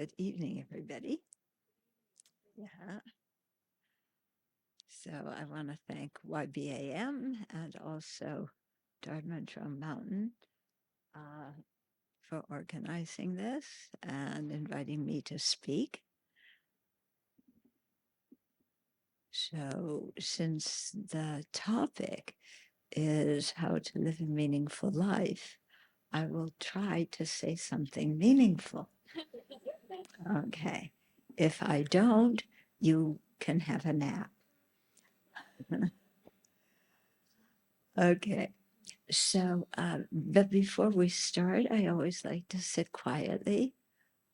Good evening, everybody. Yeah. So I want to thank YBAM and also Dharma Drum Mountain for organizing this and inviting me to speak. So since the topic is how to live a meaningful life, I will try to say something meaningful. Okay. If I don't, you can have a nap. Okay. So, but before we start, I always like to sit quietly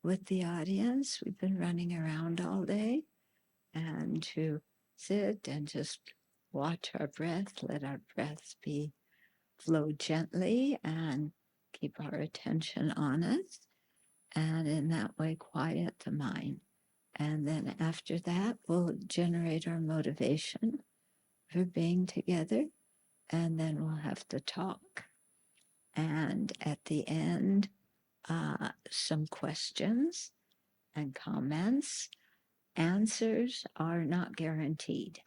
with the audience. We've been running around all day, and to sit and just watch our breath, let our breath be flow gently and keep our attention on it. And in that way, quiet the mind. And then after that, we'll generate our motivation for being together. And then we'll have to talk. And at the end, some questions and comments. Answers are not guaranteed,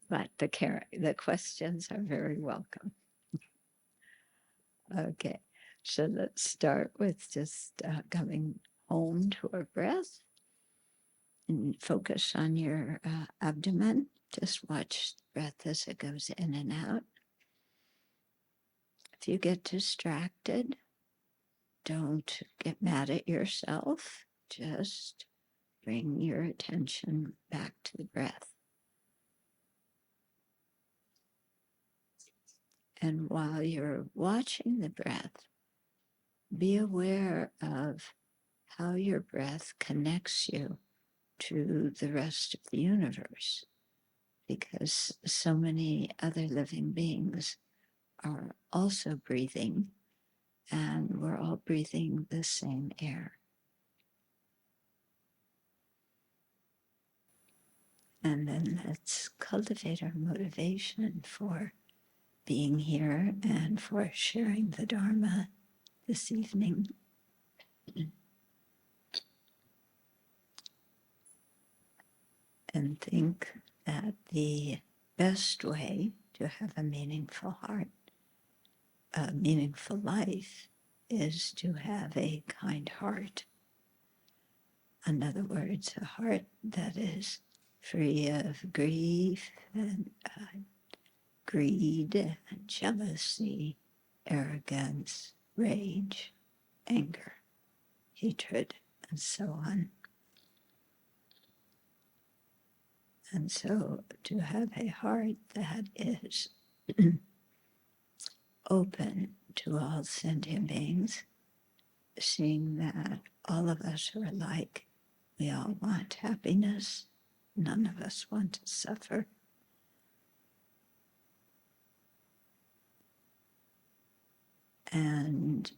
but the questions are very welcome. Okay, so let's start with just coming home to our breath and focus on your abdomen. Just watch the breath as it goes in and out. If you get distracted, don't get mad at yourself. Just bring your attention back to the breath. And while you're watching the breath, be aware of how your breath connects you to the rest of the universe, because so many other living beings are also breathing, and we're all breathing the same air. And then let's cultivate our motivation for being here and for sharing the Dharma this evening. And think that the best way to have a meaningful heart, a meaningful life, is to have a kind heart. In other words, a heart that is free of grief and greed and jealousy, arrogance, rage, anger, hatred, and so on. And so to have a heart that is open to all sentient beings, seeing that all of us are alike, we all want happiness, none of us want to suffer. And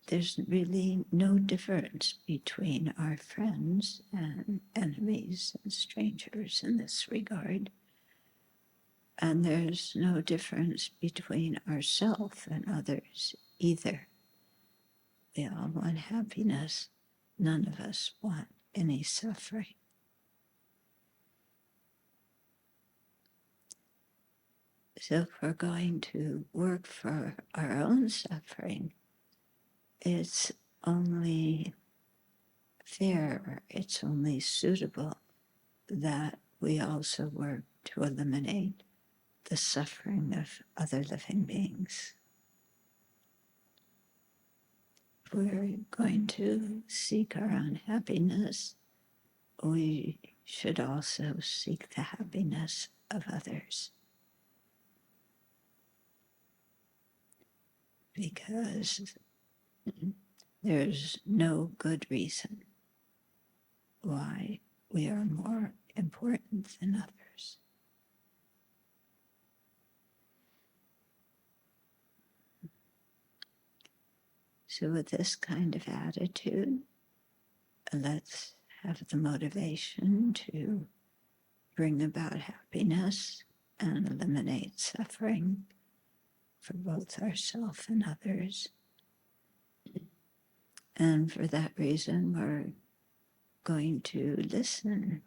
there's really no difference between our friends and enemies and strangers in this regard. And there's no difference between ourselves and others either. We all want happiness. None of us want any suffering. So if we're going to work for our own suffering, it's only fair, it's only suitable that we also work to eliminate the suffering of other living beings. If we're going to seek our own happiness, we should also seek the happiness of others. Because there's no good reason why we are more important than others. So with this kind of attitude, let's have the motivation to bring about happiness and eliminate suffering for both ourselves and others. And for that reason, we're going to listen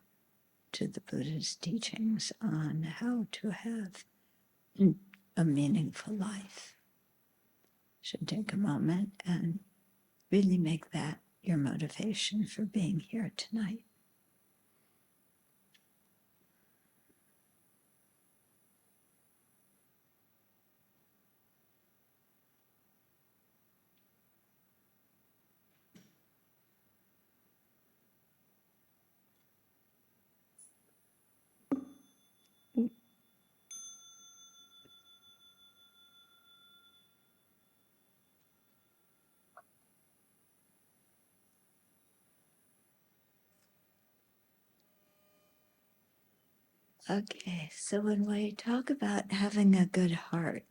to the Buddha's teachings on how to have a meaningful life. So take a moment and really make that your motivation for being here tonight. Okay, so when we talk about having a good heart,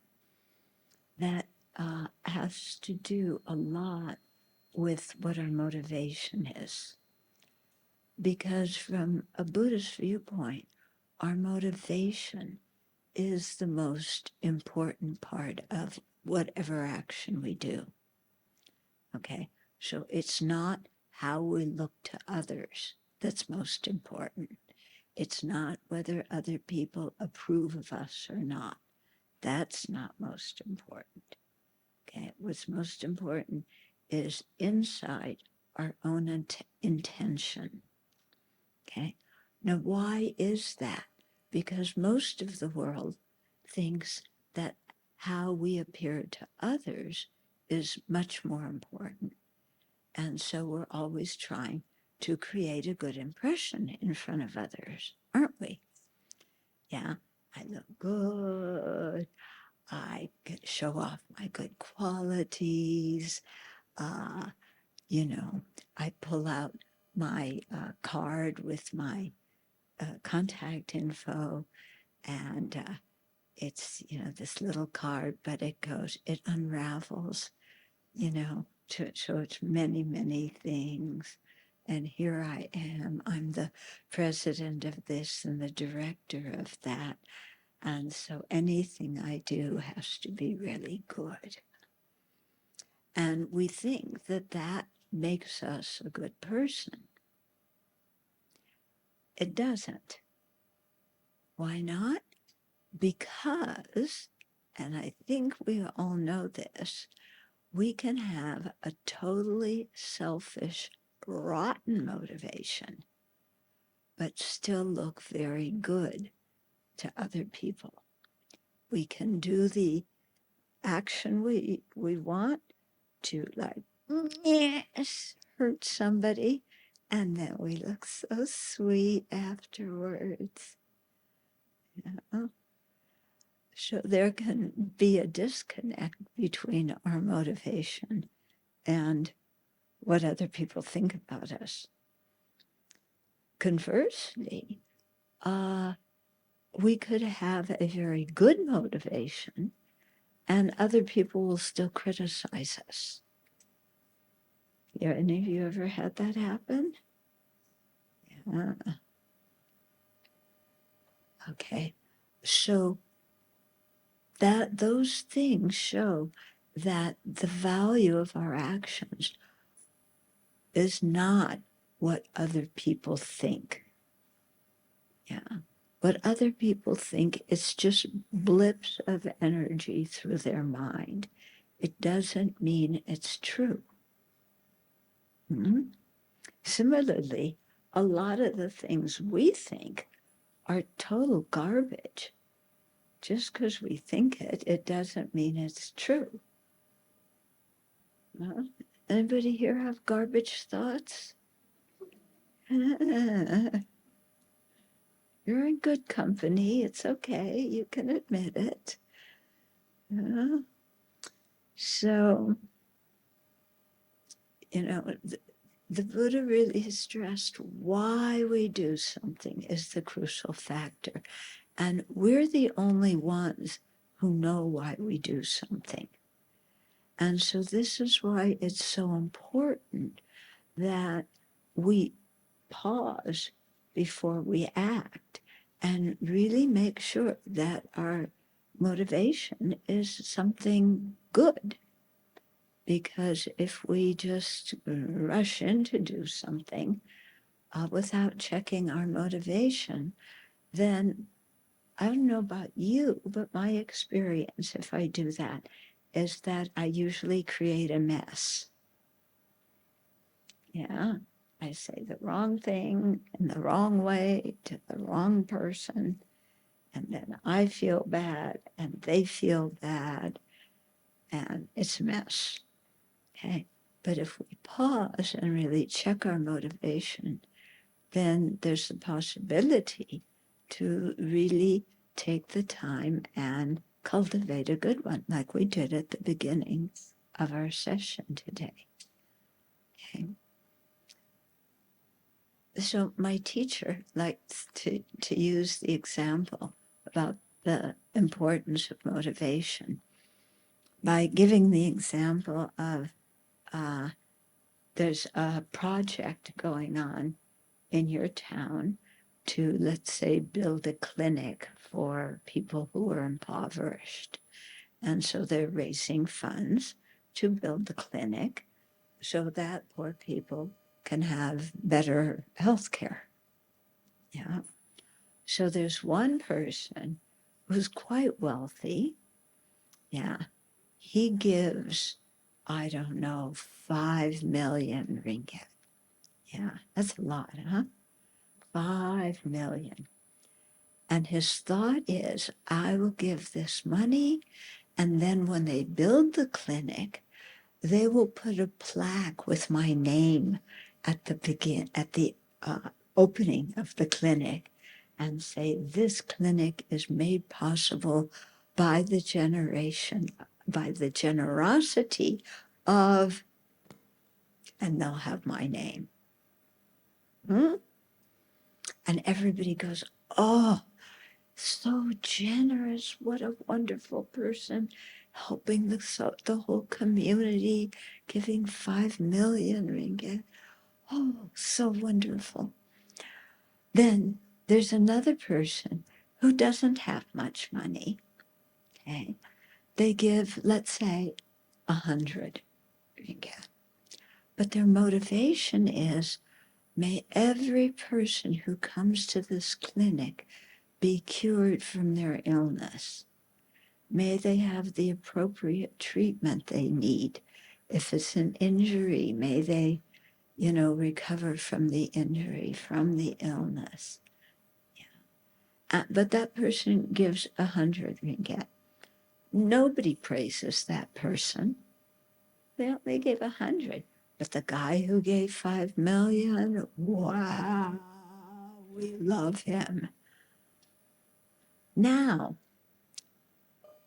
that has to do a lot with what our motivation is. Because from a Buddhist viewpoint, our motivation is the most important part of whatever action we do. Okay, so it's not how we look to others that's most important. It's not whether other people approve of us or not. That's not most important. Okay, what's most important is inside our own intention. Okay, now why is that? Because most of the world thinks that how we appear to others is much more important. And so we're always trying to create a good impression in front of others, aren't we? Yeah, I look good. I can show off my good qualities. You know, I pull out my card with my contact info, and it's, this little card, but it unravels, so it's many, many things. And here I am, I'm the president of this and the director of that. And so anything I do has to be really good. And we think that that makes us a good person. It doesn't. Why not? Because, and I think we all know this, we can have a totally selfish, rotten motivation, but still look very good to other people. We can do the action we want to, like, yes, hurt somebody, and then we look so sweet afterwards. So there can be a disconnect between our motivation and what other people think about us. Conversely, we could have a very good motivation and other people will still criticize us. Yeah, any of you ever had that happen? Yeah. Okay. So those things show that the value of our actions is not what other people think. Yeah. What other people think is just blips of energy through their mind. It doesn't mean it's true. Mm-hmm. Similarly, a lot of the things we think are total garbage. Just because we think it, it doesn't mean it's true. Anybody here have garbage thoughts? You're in good company. It's okay. You can admit it. So, the Buddha really stressed why we do something is the crucial factor. And we're the only ones who know why we do something. And so this is why it's so important that we pause before we act and really make sure that our motivation is something good. Because if we just rush in to do something, without checking our motivation, then I don't know about you, but my experience, if I do that, is that I usually create a mess. Yeah, I say the wrong thing in the wrong way to the wrong person, and then I feel bad and they feel bad, and it's a mess. Okay. But if we pause and really check our motivation, then there's the possibility to really take the time and cultivate a good one, like we did at the beginning of our session today. Okay. So my teacher likes to use the example about the importance of motivation by giving the example of there's a project going on in your town to, let's say, build a clinic for people who are impoverished. And so they're raising funds to build the clinic so that poor people can have better health care. Yeah. So there's one person who's quite wealthy. Yeah. He gives, I don't know, 5 million ringgit. Yeah, that's a lot, huh? 5 million. And his thought is, I will give this money, and then when they build the clinic, they will put a plaque with my name at the opening of the clinic, and say, this clinic is made possible by the generosity of, and they'll have my name. And everybody goes, oh, so generous, what a wonderful person, helping the whole community, giving 5 million ringgit. Oh, so wonderful. Then there's another person who doesn't have much money. Okay, they give, let's say, 100 ringgit, but their motivation is, may every person who comes to this clinic be cured from their illness. May they have the appropriate treatment they need. If it's an injury, may they, recover from the injury, from the illness. Yeah. But that person gives 100 ringgit. Nobody praises that person. They only gave 100. But the guy who gave 5 million, wow, we love him. Now,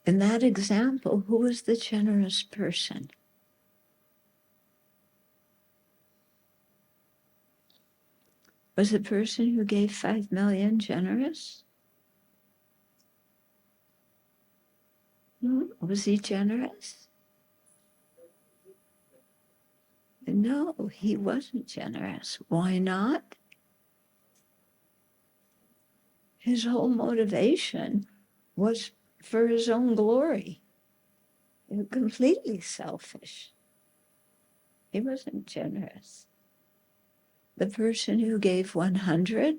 in that example, who was the generous person? Was the person who gave 5 million generous? Was he generous? No, he wasn't generous. Why not? His whole motivation was for his own glory. He was completely selfish. He wasn't generous. The person who gave 100,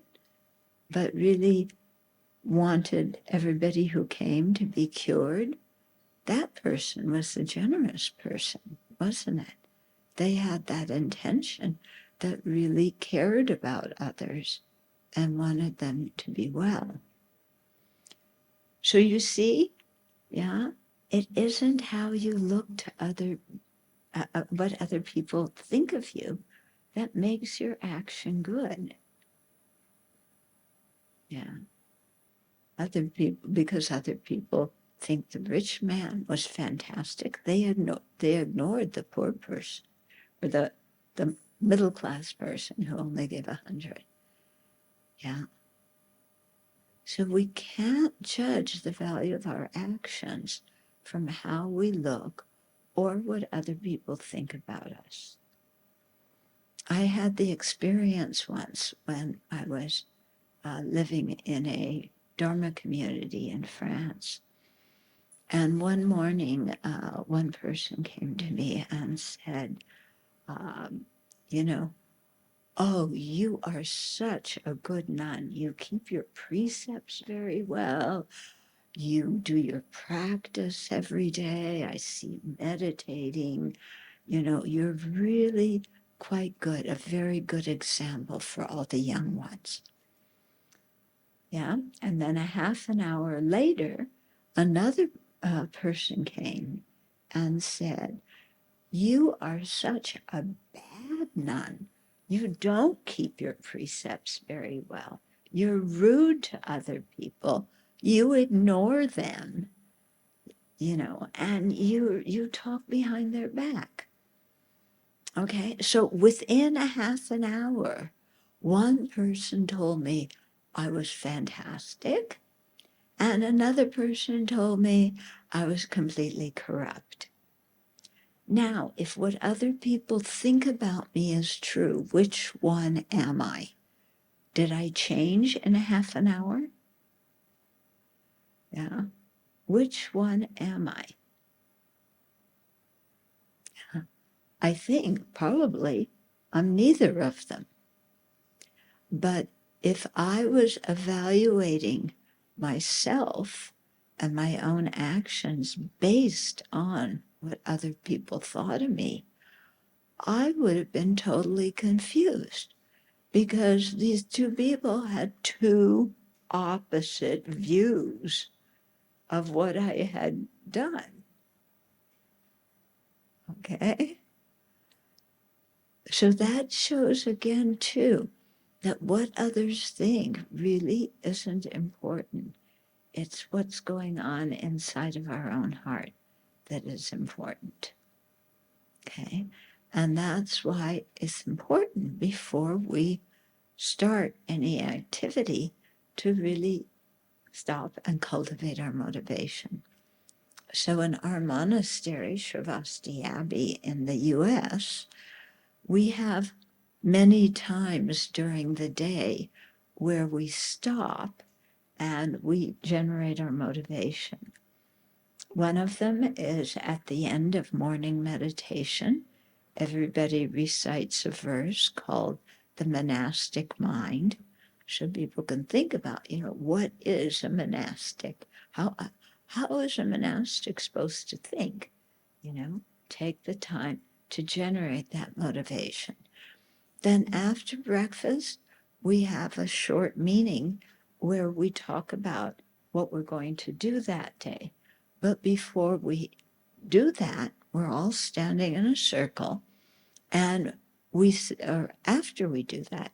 but really wanted everybody who came to be cured, that person was the generous person, wasn't it? They had that intention, that really cared about others and wanted them to be well. So you see, yeah, it isn't how you look to what other people think of you that makes your action good. Yeah. Because other people think the rich man was fantastic, they ignored the poor person, or the middle class person who only gave 100. Yeah. So we can't judge the value of our actions from how we look or what other people think about us. I had the experience once when I was living in a Dharma community in France. And one morning, one person came to me and said, you know, oh, you are such a good nun. You keep your precepts very well. You do your practice every day. I see meditating. You know, you're really quite good, a very good example for all the young ones. Yeah. And then a half an hour later, another person came and said, you are such a bad nun. You don't keep your precepts very well. You're rude to other people. You ignore them, you know, and you talk behind their back. Okay, so within a half an hour, one person told me I was fantastic, and another person told me I was completely corrupt. Now, if what other people think about me is true, which one am I? Did I change in a half an hour? Yeah. Which one am I? I think probably I'm neither of them. But if I was evaluating myself and my own actions based on what other people thought of me, I would have been totally confused because these two people had two opposite views of what I had done. Okay? So that shows again, too, that what others think really isn't important. It's what's going on inside of our own heart that is important. Okay? And that's why it's important before we start any activity to really stop and cultivate our motivation. So in our monastery, Sravasti Abbey in the US, we have many times during the day where we stop and we generate our motivation. One of them is at the end of morning meditation. Everybody recites a verse called the monastic mind. So people can think about, what is a monastic? How is a monastic supposed to think? Take the time to generate that motivation. Then after breakfast, we have a short meeting where we talk about what we're going to do that day. But before we do that, we're all standing in a circle, and after we do that,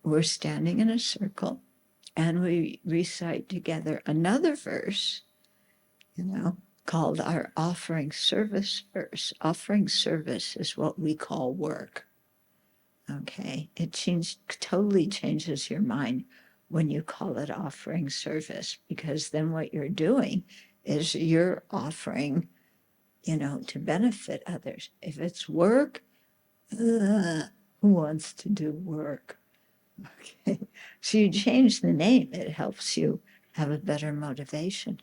we're standing in a circle, and we recite together another verse, called our offering service verse. Offering service is what we call work. Okay, it totally changes your mind when you call it offering service, because then what you're doing is you're offering, to benefit others. If it's work, who wants to do work? Okay, so you change the name, it helps you have a better motivation.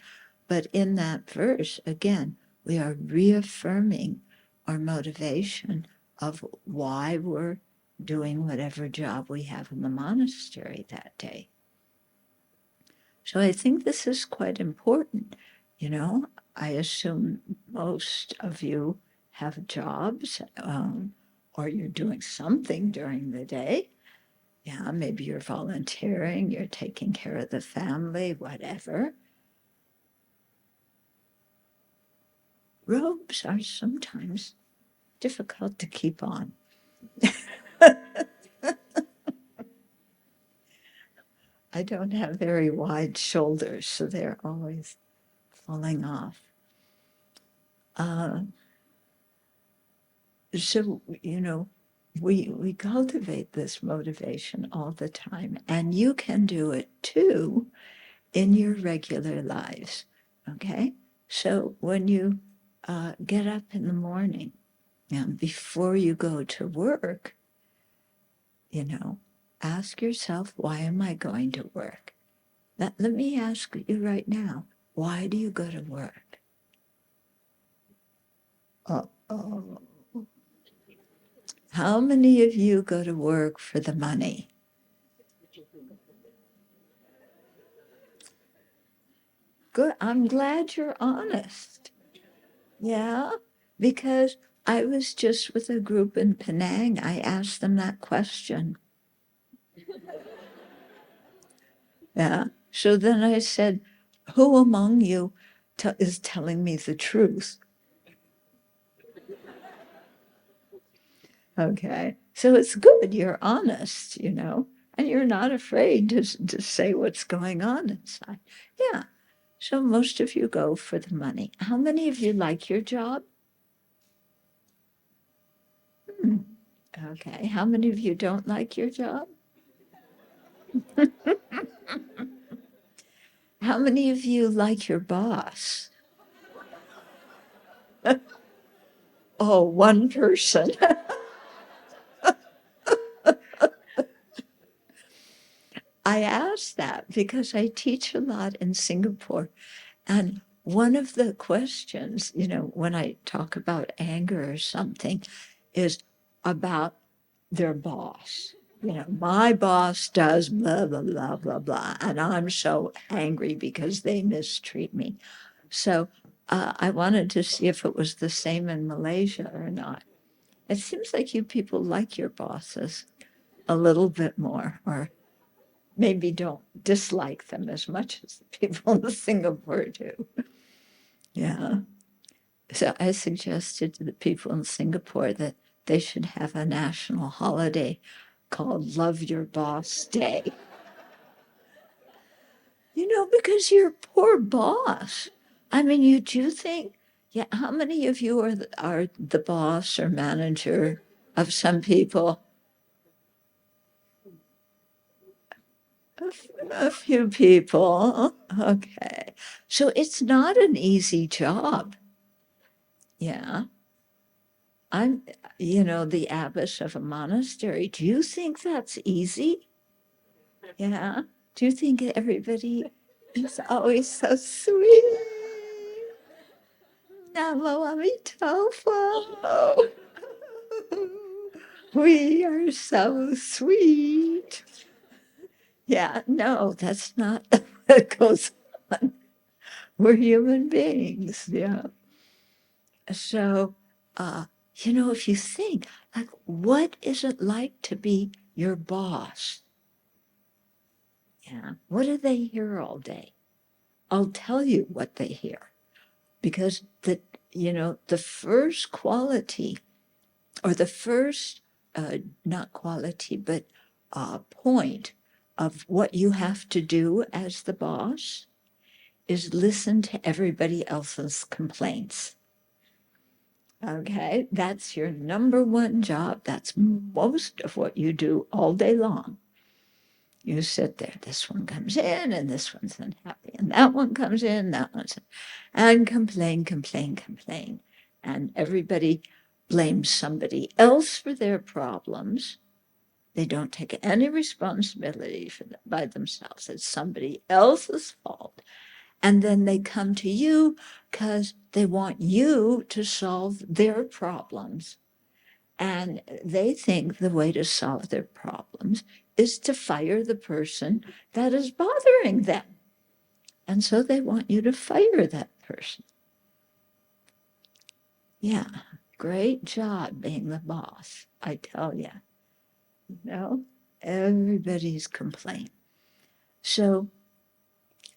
But in that verse, again, we are reaffirming our motivation of why we're doing whatever job we have in the monastery that day. So I think this is quite important. I assume most of you have jobs, or you're doing something during the day. Yeah, maybe you're volunteering, you're taking care of the family, whatever. Robes are sometimes difficult to keep on. I don't have very wide shoulders, so they're always falling off. So, we cultivate this motivation all the time, and you can do it too in your regular lives. Okay? So when you get up in the morning, and before you go to work, ask yourself, why am I going to work? Let me ask you right now, why do you go to work? Uh-oh. How many of you go to work for the money? Good. I'm glad you're honest. Yeah, because I was just with a group in Penang. I asked them that question. Yeah. So then I said, who among you is telling me the truth? Okay. So it's good. You're honest, and you're not afraid to say what's going on inside. Yeah. So most of you go for the money. How many of you like your job? Hmm. Okay. How many of you don't like your job? How many of you like your boss? Oh, one person. I asked that because I teach a lot in Singapore. And one of the questions, when I talk about anger or something, is about their boss. My boss does blah, blah, blah, blah, blah. And I'm so angry because they mistreat me. So I wanted to see if it was the same in Malaysia or not. It seems like you people like your bosses a little bit more, or maybe don't dislike them as much as the people in Singapore do. Yeah. So I suggested to the people in Singapore that they should have a national holiday called Love Your Boss Day. Because your poor boss. I mean, you do think, yeah, how many of you are the boss or manager of some people? A few people. Okay. So it's not an easy job. Yeah. I'm, the abbess of a monastery. Do you think that's easy? Yeah. Do you think everybody is always so sweet? Namo Amitabha. We are so sweet. Yeah, no, that's not what goes on. We're human beings. Yeah. So, if you think, like, what is it like to be your boss? Yeah. What do they hear all day? I'll tell you what they hear, because the first quality, or the first, not quality, but point of what you have to do as the boss is listen to everybody else's complaints. Okay, that's your number one job. That's most of what you do all day long. You sit there, this one comes in and this one's unhappy, and that one comes in, that one's, and complain, complain, complain. And everybody blames somebody else for their problems. They don't take any responsibility for them by themselves. It's somebody else's fault. And then they come to you because they want you to solve their problems. And they think the way to solve their problems is to fire the person that is bothering them. And so they want you to fire that person. Yeah, great job being the boss, I tell you. Everybody's complaining. So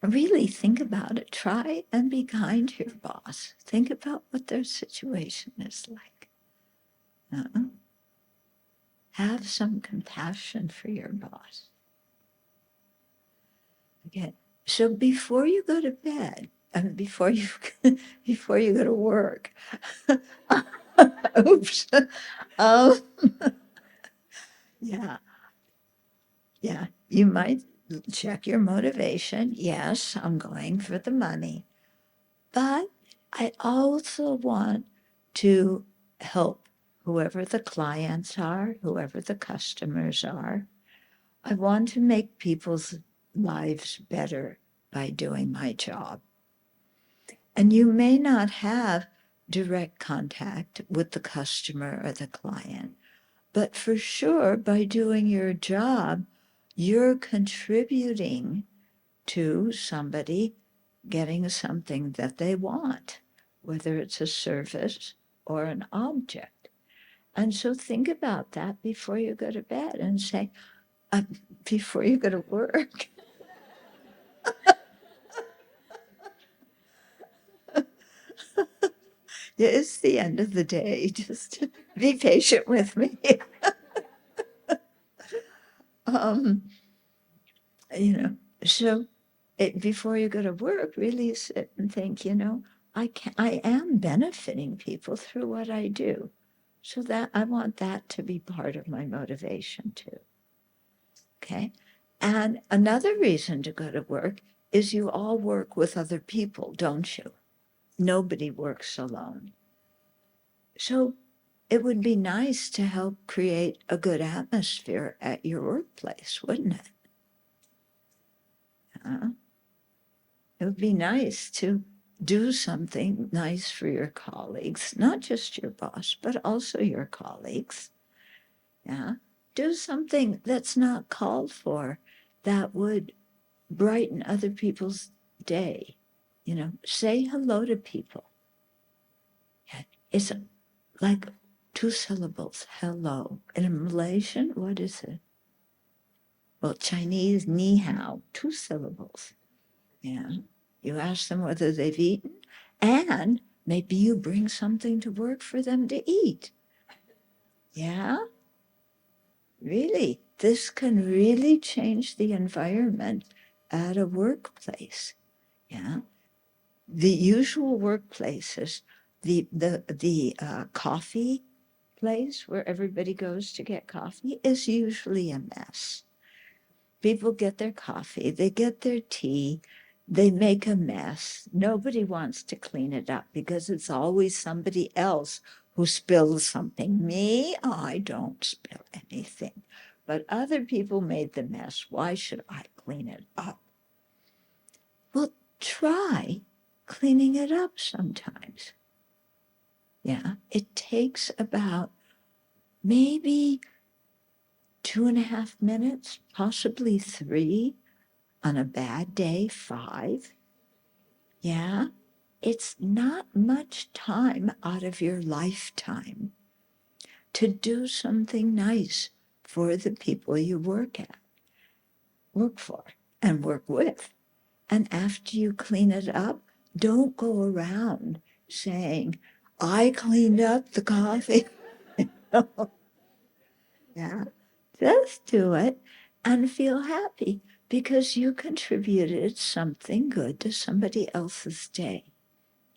really think about it. Try and be kind to your boss. Think about what their situation is like. Have some compassion for your boss. Okay. So before you go to bed, and before you go to work, oops. Um, yeah, you might check your motivation. Yes, I'm going for the money, but I also want to help whoever the clients are, whoever the customers are. I want to make people's lives better by doing my job. And you may not have direct contact with the customer or the client, But for sure, by doing your job, you're contributing to somebody getting something that they want, whether it's a service or an object. And so think about that before you go to bed and say, before you go to work. Yeah, it's the end of the day. Just be patient with me. um, so before you go to work, really sit and think, I am benefiting people through what I do. So that I want that to be part of my motivation too. Okay. And another reason to go to work is you all work with other people, don't you? Nobody works alone. So it would be nice to help create a good atmosphere at your workplace, wouldn't it? It would be nice to do something nice for your colleagues, not just your boss, but also your colleagues. Yeah. Do something that's not called for that would brighten other people's day. Say hello to people. Yeah. It's like 2 syllables, hello. In Malaysian, what is it? Well, Chinese, ni hao, 2 syllables. Yeah. You ask them whether they've eaten, and maybe you bring something to work for them to eat. Yeah, really. This can really change the environment at a workplace. Yeah. The usual workplaces, the coffee place where everybody goes to get coffee is usually a mess. People get their coffee, they get their tea, they make a mess. Nobody wants to clean it up because it's always somebody else who spills something. Me, I don't spill anything. But other people made the mess. Why should I clean it up? Well, try cleaning it up sometimes. Yeah, it takes about maybe 2.5 minutes, possibly 3, on a bad day, 5. Yeah, it's not much time out of your lifetime to do something nice for the people you work for, and work with. And after you clean it up, don't go around saying, I cleaned up the coffee. Yeah, just do it and feel happy because you contributed something good to somebody else's day.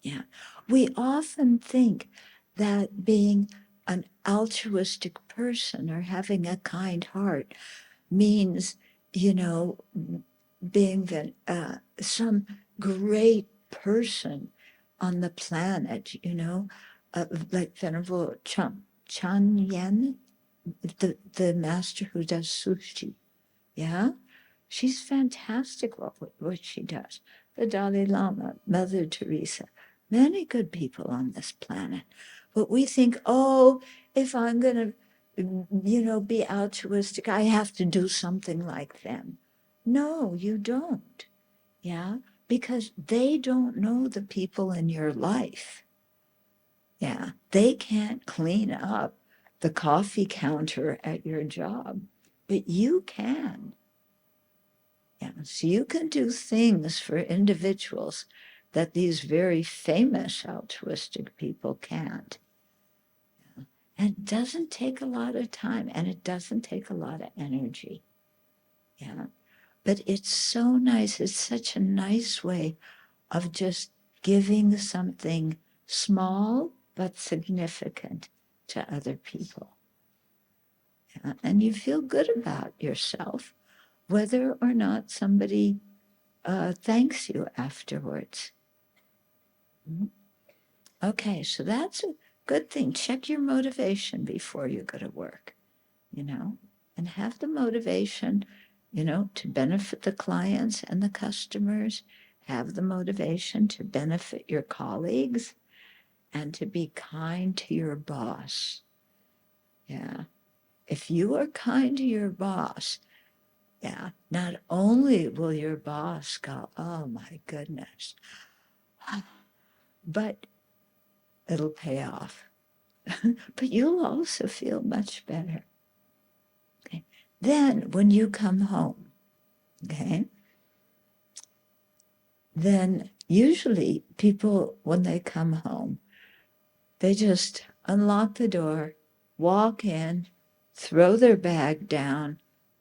Yeah. We often think that being an altruistic person or having a kind heart means, being some great person on the planet, like Venerable Chan Yen, the master who does sushi. Yeah. She's fantastic what she does. The Dalai Lama, Mother Teresa, many good people on this planet. But we think, oh, if I'm going to, be altruistic, I have to do something like them. No, you don't. Yeah, because they don't know the people in your life. Yeah, they can't clean up the coffee counter at your job, but you can. Yeah, so you can do things for individuals that these very famous altruistic people can't. And it doesn't take a lot of time and it doesn't take a lot of energy. Yeah. But it's so nice. It's such a nice way of just giving something small but significant to other people. Yeah. And you feel good about yourself, whether or not somebody thanks you afterwards. Okay, so that's a good thing. Check your motivation before you go to work, and have the motivation, to benefit the clients and the customers, have the motivation to benefit your colleagues, and to be kind to your boss. Yeah. if you are kind to your boss, yeah, not only will your boss go, oh my goodness, but it'll pay off. But you'll also feel much better. Okay. Then when you come home, okay, then usually people, when they come home, they just unlock the door, walk in, throw their bag down,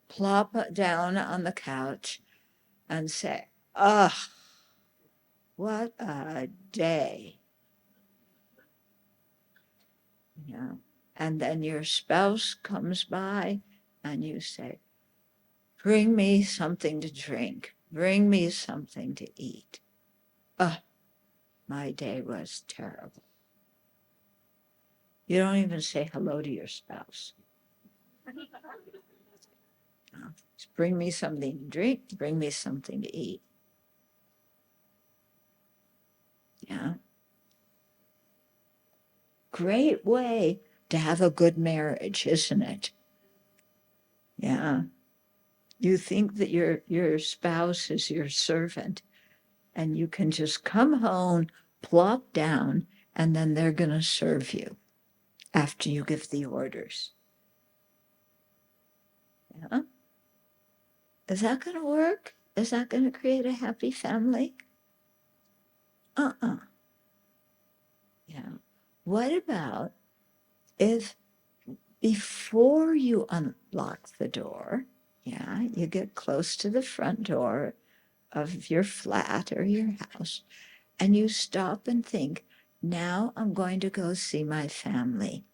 plop it down on the couch, and say, "Ugh, what a day." You know? And then your spouse comes by and you say, "Bring me something to drink. Bring me something to eat." Ugh, my day was terrible. You don't even say hello to your spouse. Just bring me something to drink, bring me something to eat. Yeah. Great way to have a good marriage, isn't it? Yeah. You think that your spouse is your servant and you can just come home, plop down, and then they're going to serve you after you give the orders. Yeah. Is that going to work? Is that going to create a happy family? Uh-uh. Yeah. What about if before you unlock the door, yeah, you get close to the front door of your flat or your house, and you stop and think, now I'm going to go see my family.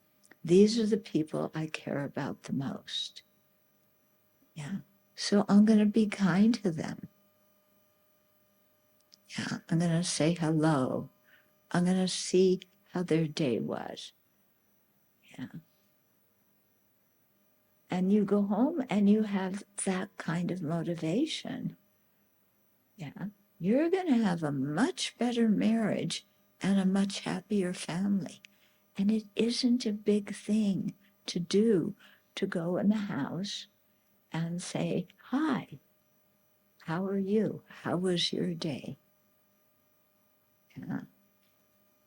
These are the people I care about the most. Yeah. So I'm going to be kind to them. Yeah. I'm going to say hello. I'm going to see how their day was. Yeah. And you go home and you have that kind of motivation. Yeah. You're going to have a much better marriage and a much happier family. And it isn't a big thing to do to go in the house and say, "Hi, how are you? How was your day? Yeah.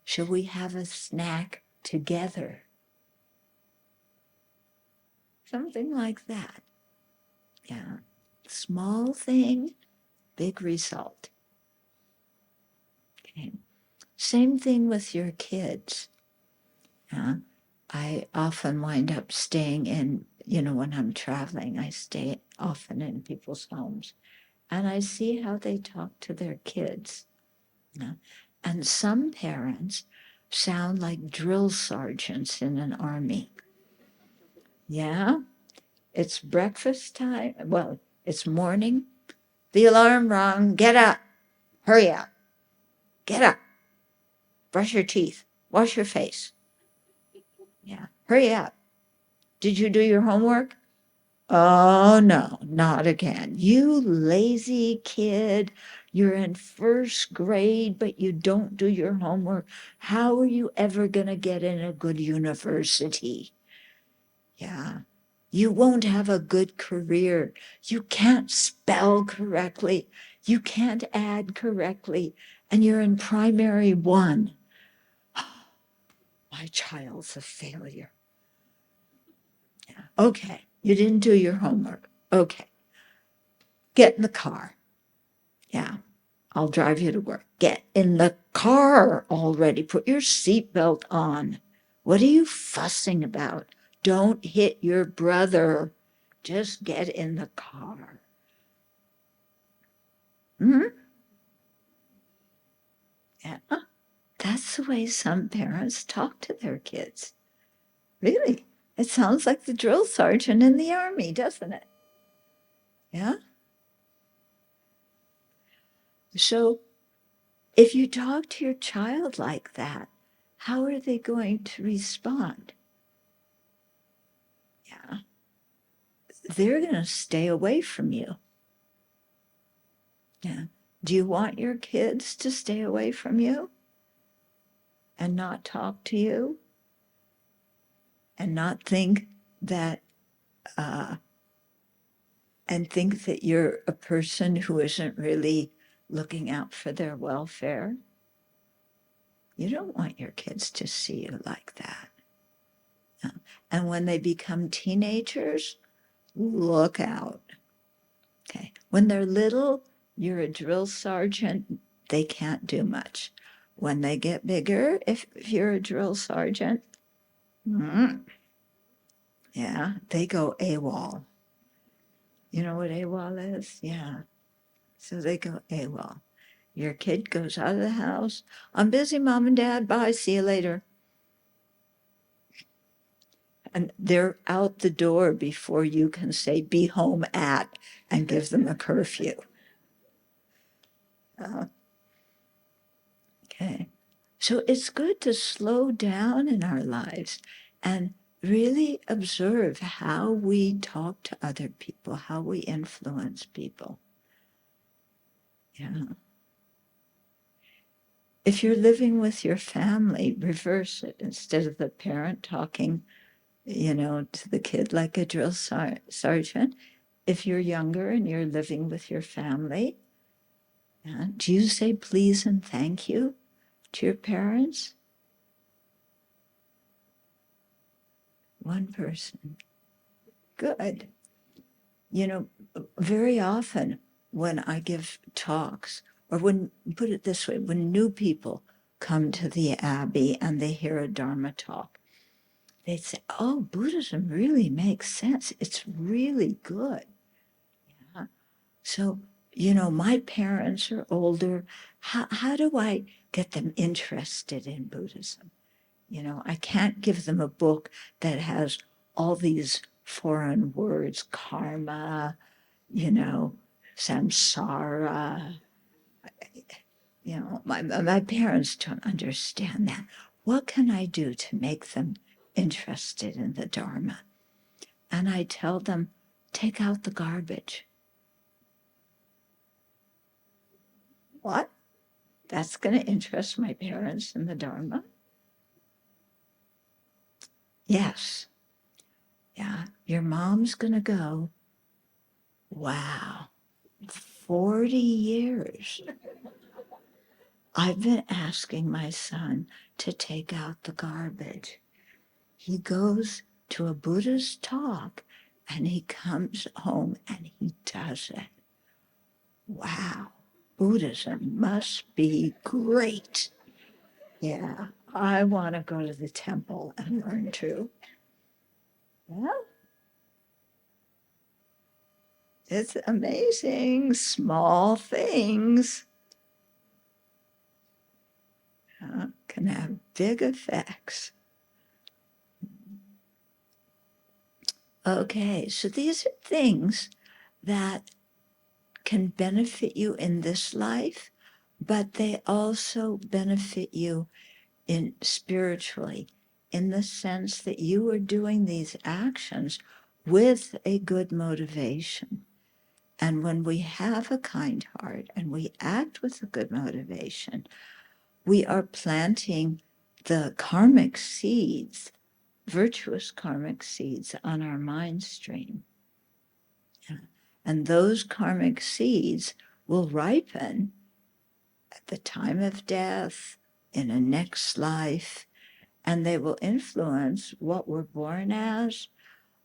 Shall we have a snack together?" Something like that. Yeah. Small thing, big result. Okay. Same thing with your kids. Yeah. I often wind up staying in, when I'm traveling, I stay often in people's homes. And I see how they talk to their kids. Yeah. And some parents sound like drill sergeants in an army. Yeah, it's breakfast time. Well, it's morning. The alarm rung. Get up. Hurry up. Get up. Brush your teeth. Wash your face. Yeah, hurry up. Did you do your homework? Oh, no, not again. You lazy kid. You're in first grade, but you don't do your homework. How are you ever going to get in a good university? Yeah. You won't have a good career. You can't spell correctly. You can't add correctly. And you're in primary one. My child's a failure. Yeah. Okay. You didn't do your homework. Okay. Get in the car. Yeah. I'll drive you to work. Get in the car already. Put your seatbelt on. What are you fussing about? Don't hit your brother. Just get in the car. Hmm? Yeah. That's the way some parents talk to their kids. Really? It sounds like the drill sergeant in the army, doesn't it? Yeah. So if you talk to your child like that, how are they going to respond? Yeah. They're going to stay away from you. Yeah. Do you want your kids to stay away from you and not talk to you and not think that and think that you're a person who isn't really looking out for their welfare. You don't want your kids to see you like that. And when they become teenagers, look out. Okay. When they're little, you're a drill sergeant, they can't do much. When they get bigger, if you're a drill sergeant, yeah, they go AWOL. You know what AWOL is? Yeah. So they go AWOL. Your kid goes out of the house. I'm busy, mom and dad. Bye. See you later. And they're out the door before you can say, be home at, and give them a curfew. Okay. So it's good to slow down in our lives and really observe how we talk to other people, how we influence people. Yeah. If you're living with your family, reverse it. Instead of the parent talking, to the kid like a drill sergeant, if you're younger and you're living with your family, do you say please and thank you to your parents? One person. Good. Very often when I give talks, or put it this way, when new people come to the Abbey and they hear a Dharma talk, they'd say, oh, Buddhism really makes sense. It's really good. Yeah. So, my parents are older. How do I get them interested in Buddhism? I can't give them a book that has all these foreign words, karma, samsara. My parents don't understand that. What can I do to make them interested in the Dharma? And I tell them, take out the garbage. What? That's going to interest my parents in the Dharma? Yes. Yeah. Your mom's going to go, wow, 40 years. I've been asking my son to take out the garbage. He goes to a Buddhist talk and he comes home and he does it. Wow, Buddhism must be great. Yeah, I want to go to the temple and learn too. Yeah, it's amazing. Small things can have big effects. Okay, so these are things that can benefit you in this life, but they also benefit you in spiritually, in the sense that you are doing these actions with a good motivation. And when we have a kind heart and we act with a good motivation, we are planting the karmic seeds, virtuous karmic seeds on our mind stream. And those karmic seeds will ripen at the time of death, in a next life, and they will influence what we're born as,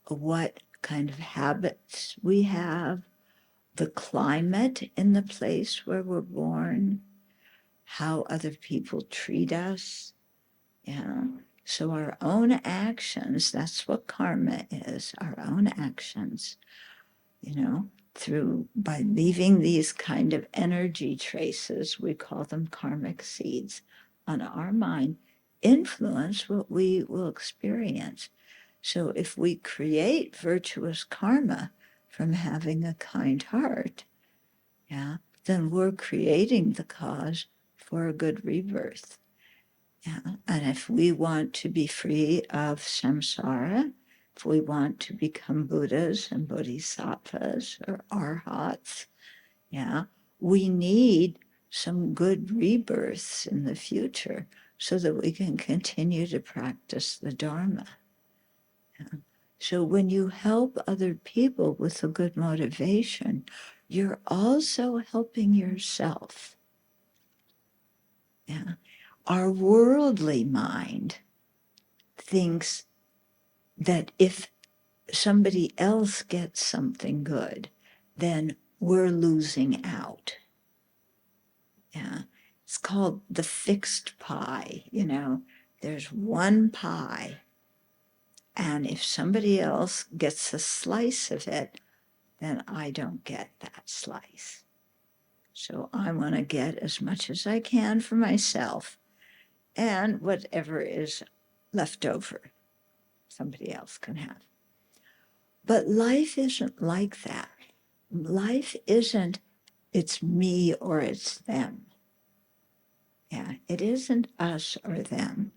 what kind of habits we have, the climate in the place where we're born, how other people treat us. Yeah. So our own actions, that's what karma is, our own actions, by leaving these kind of energy traces, we call them karmic seeds, on our mind, influence what we will experience. So if we create virtuous karma from having a kind heart, then we're creating the cause for a good rebirth. Yeah. And if we want to be free of samsara, if we want to become Buddhas and Bodhisattvas or Arhats, we need some good rebirths in the future so that we can continue to practice the Dharma. So when you help other people with a good motivation, you're also helping yourself. Yeah. Our worldly mind thinks that if somebody else gets something good, then we're losing out. Yeah. It's called the fixed pie. There's one pie, and if somebody else gets a slice of it, then I don't get that slice. So I want to get as much as I can for myself, and whatever is left over, somebody else can have. But life isn't like that. Life isn't, it's me or it's them. Yeah, it isn't us or them.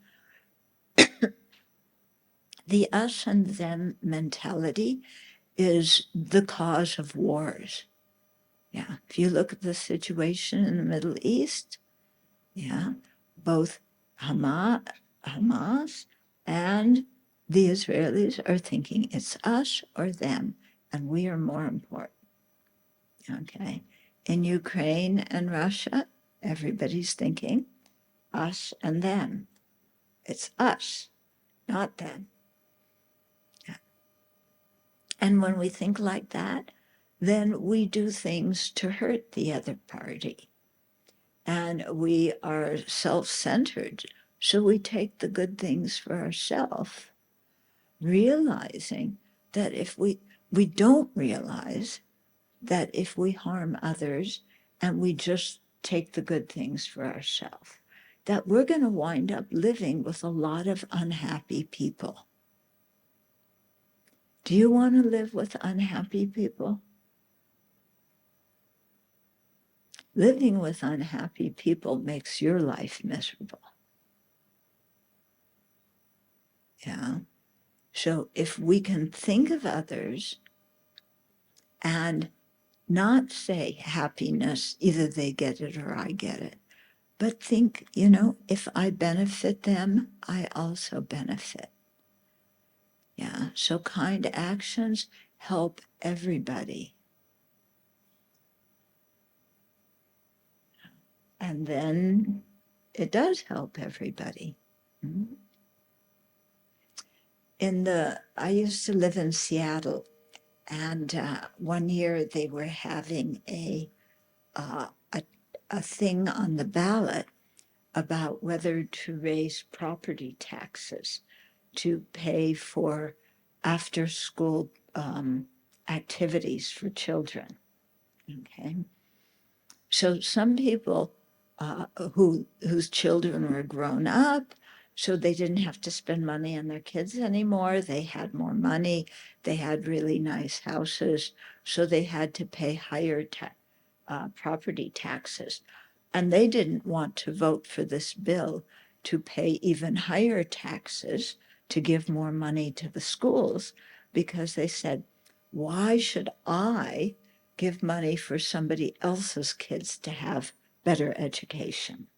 The us and them mentality is the cause of wars. Yeah, if you look at the situation in the Middle East, yeah, both Hamas and the Israelis are thinking it's us or them, and we are more important. Okay. In Ukraine and Russia, everybody's thinking us and them. It's us, not them. Yeah. And when we think like that, then we do things to hurt the other party. And we are self-centered. So we take the good things for ourselves, realizing that if we don't realize that if we harm others and we just take the good things for ourselves, that we're going to wind up living with a lot of unhappy people. Do you want to live with unhappy people? Living with unhappy people makes your life miserable. Yeah. So if we can think of others and not say happiness, either they get it or I get it, but think, if I benefit them, I also benefit. Yeah, so kind actions help everybody. And then it does help everybody. Mhm. I used to live in Seattle, and one year they were having uh, a, a thing on the ballot about whether to raise property taxes to pay for after school activities for children. Okay. So some people whose children were grown up, so they didn't have to spend money on their kids anymore. They had more money. They had really nice houses, so they had to pay higher property taxes. And they didn't want to vote for this bill to pay even higher taxes to give more money to the schools, because they said, why should I give money for somebody else's kids to have better education?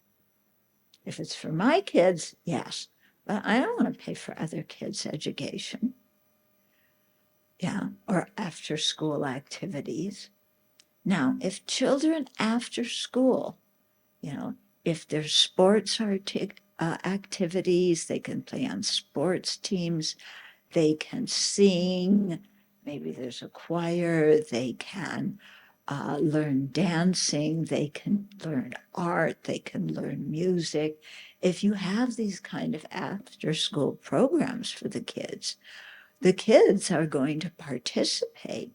If it's for my kids, yes, but I don't want to pay for other kids' education. Yeah, or after school activities. Now, if children after school, if there's sports activities, they can play on sports teams, they can sing, maybe there's a choir, they can learn dancing, they can learn art, they can learn music. If you have these kind of after school programs for the kids are going to participate,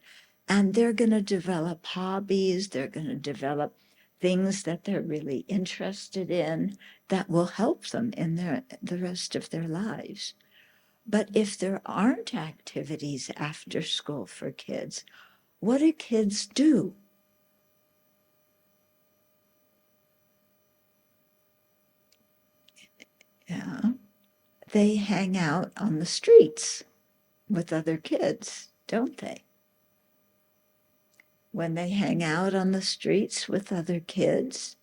and they're going to develop hobbies, they're going to develop things that they're really interested in that will help them in the rest of their lives. But if there aren't activities after school for kids, what do kids do? Yeah, they hang out on the streets with other kids, don't they? When they hang out on the streets with other kids,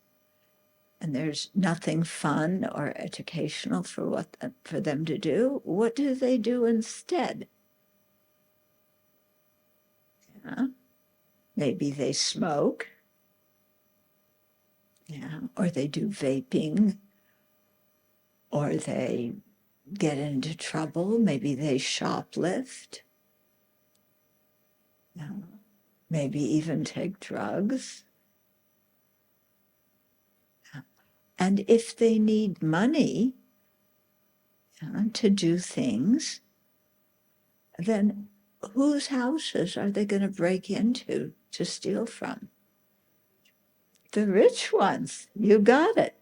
and there's nothing fun or educational for them to do, what do they do instead? Yeah. Maybe they smoke. Yeah. Or they do vaping. Or they get into trouble. Maybe they shoplift. Yeah. Maybe even take drugs. Yeah. And if they need money to do things, then whose houses are they going to break into to steal from? The rich ones. You got it.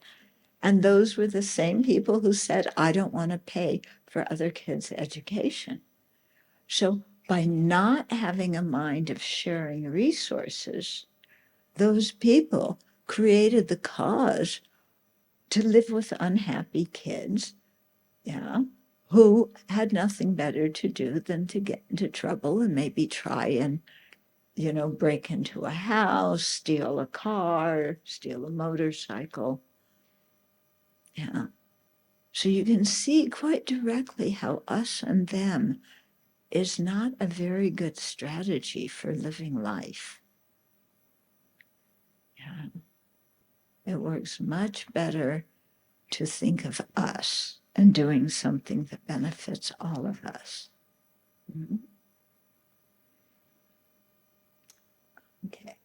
And those were the same people who said, I don't want to pay for other kids' education. So by not having a mind of sharing resources, those people created the cause to live with unhappy kids, yeah, who had nothing better to do than to get into trouble and maybe try and, break into a house, steal a car, steal a motorcycle. Yeah. So you can see quite directly how us and them is not a very good strategy for living life. Yeah. It works much better to think of us and doing something that benefits all of us. Mhm. Okay.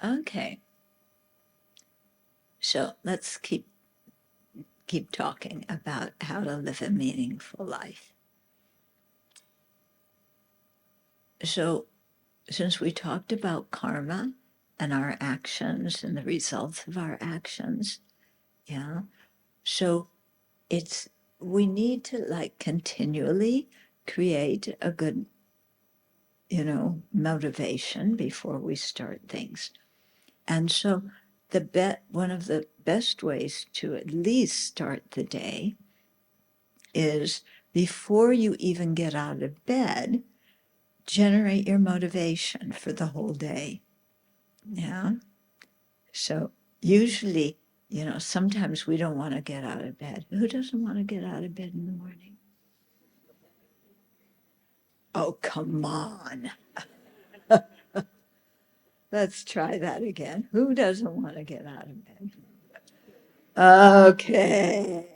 Okay. So let's keep talking about how to live a meaningful life. So since we talked about karma and our actions and the results of our actions, yeah. So we need to continually create a good, motivation before we start things. And so one of the best ways to at least start the day is before you even get out of bed, generate your motivation for the whole day. Yeah. So usually, sometimes we don't want to get out of bed. Who doesn't want to get out of bed in the morning? Oh, come on. Let's try that again. Who doesn't want to get out of bed? Okay.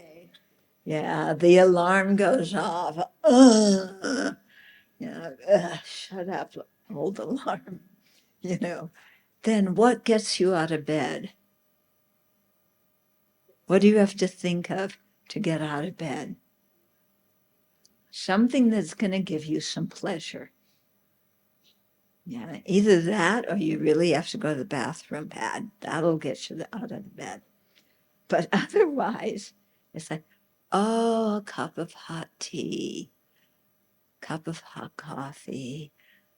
Yeah, the alarm goes off. Shut up, old alarm. You know, then what gets you out of bed? What do you have to think of to get out of bed? Something that's going to give you some pleasure. Yeah, either that or you really have to go to the bathroom bad. That'll get you out of the bed. But otherwise, it's like, oh, a cup of hot tea, cup of hot coffee,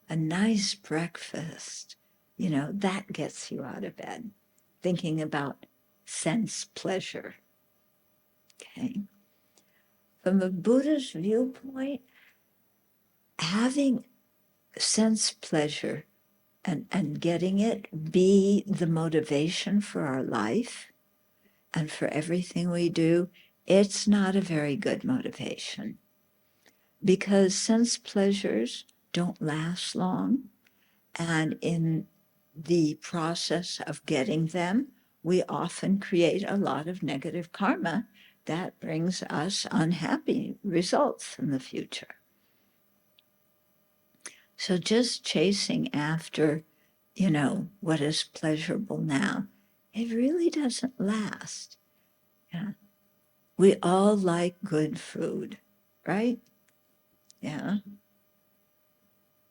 a nice breakfast, that gets you out of bed. Thinking about sense pleasure. Okay. From a Buddhist viewpoint, having sense pleasure and getting it be the motivation for our life and for everything we do, it's not a very good motivation because sense pleasures don't last long. And in the process of getting them, we often create a lot of negative karma that brings us unhappy results in the future. So just chasing after, what is pleasurable now, it really doesn't last. Yeah. We all like good food, right? Yeah.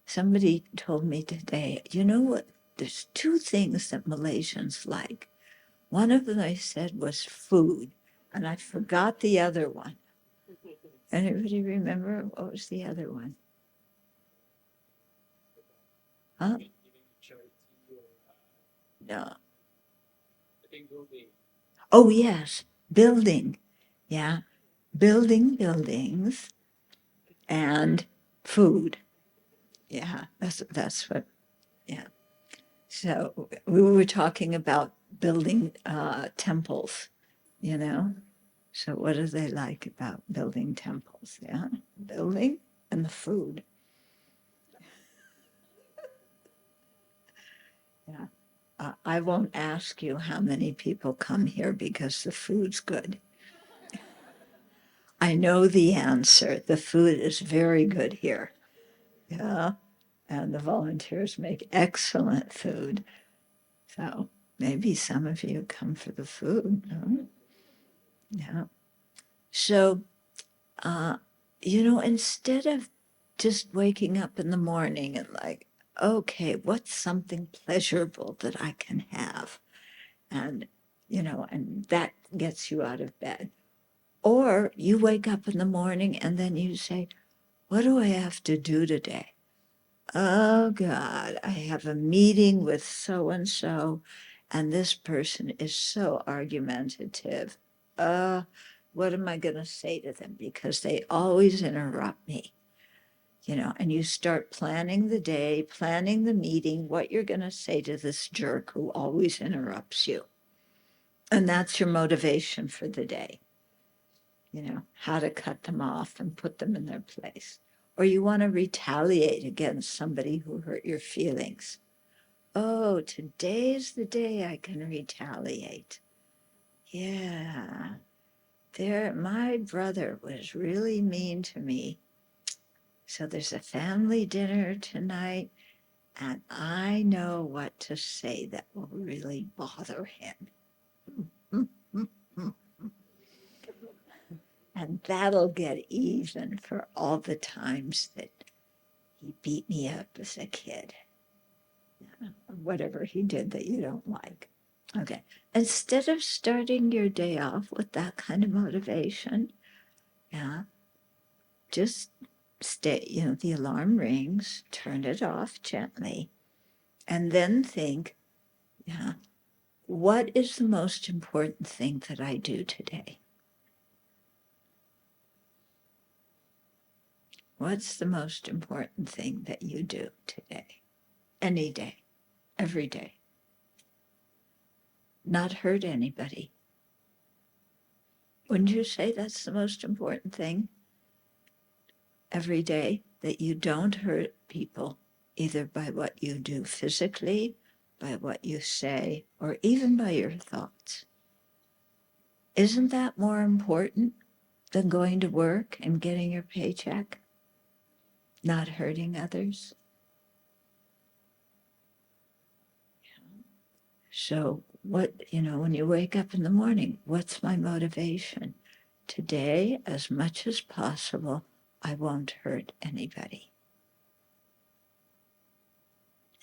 Somebody told me today, you know what? There's two things that Malaysians like. One of them I said was food, and I forgot the other one. Anybody remember what was the other one? Huh? No. Oh, yes, building. Yeah, building buildings and food. Yeah, that's what, yeah. So we were talking about building temples, you know? So what do they like about building temples? Yeah, building and the food. Yeah. I won't ask you how many people come here because the food's good. I know the answer. The food is very good here. Yeah. And the volunteers make excellent food. So maybe some of you come for the food. Huh? Yeah. So, uh, instead of just waking up in the morning and like, okay, what's something pleasurable that I can have? And, and that gets you out of bed. Or you wake up in the morning and then you say, what do I have to do today? Oh God, I have a meeting with so and so, and this person is so argumentative. What am I going to say to them? Because they always interrupt me, and you start planning the day, planning the meeting, what you're going to say to this jerk who always interrupts you. And that's your motivation for the day, how to cut them off and put them in their place. Or you want to retaliate against somebody who hurt your feelings. Oh, today's the day I can retaliate. Yeah, my brother was really mean to me. So there's a family dinner tonight, and I know what to say that will really bother him. And that'll get even for all the times that he beat me up as a kid. Whatever he did that you don't like. Okay. Instead of starting your day off with that kind of motivation, yeah, just stay, the alarm rings, turn it off gently, and then think, yeah, what is the most important thing that I do today? What's the most important thing that you do today? Any day, every day. Not hurt anybody. Wouldn't you say that's the most important thing? Every day, that you don't hurt people, either by what you do physically, by what you say, or even by your thoughts. Isn't that more important than going to work and getting your paycheck? Not hurting others? So when you wake up in the morning, what's my motivation? Today, as much as possible, I won't hurt anybody.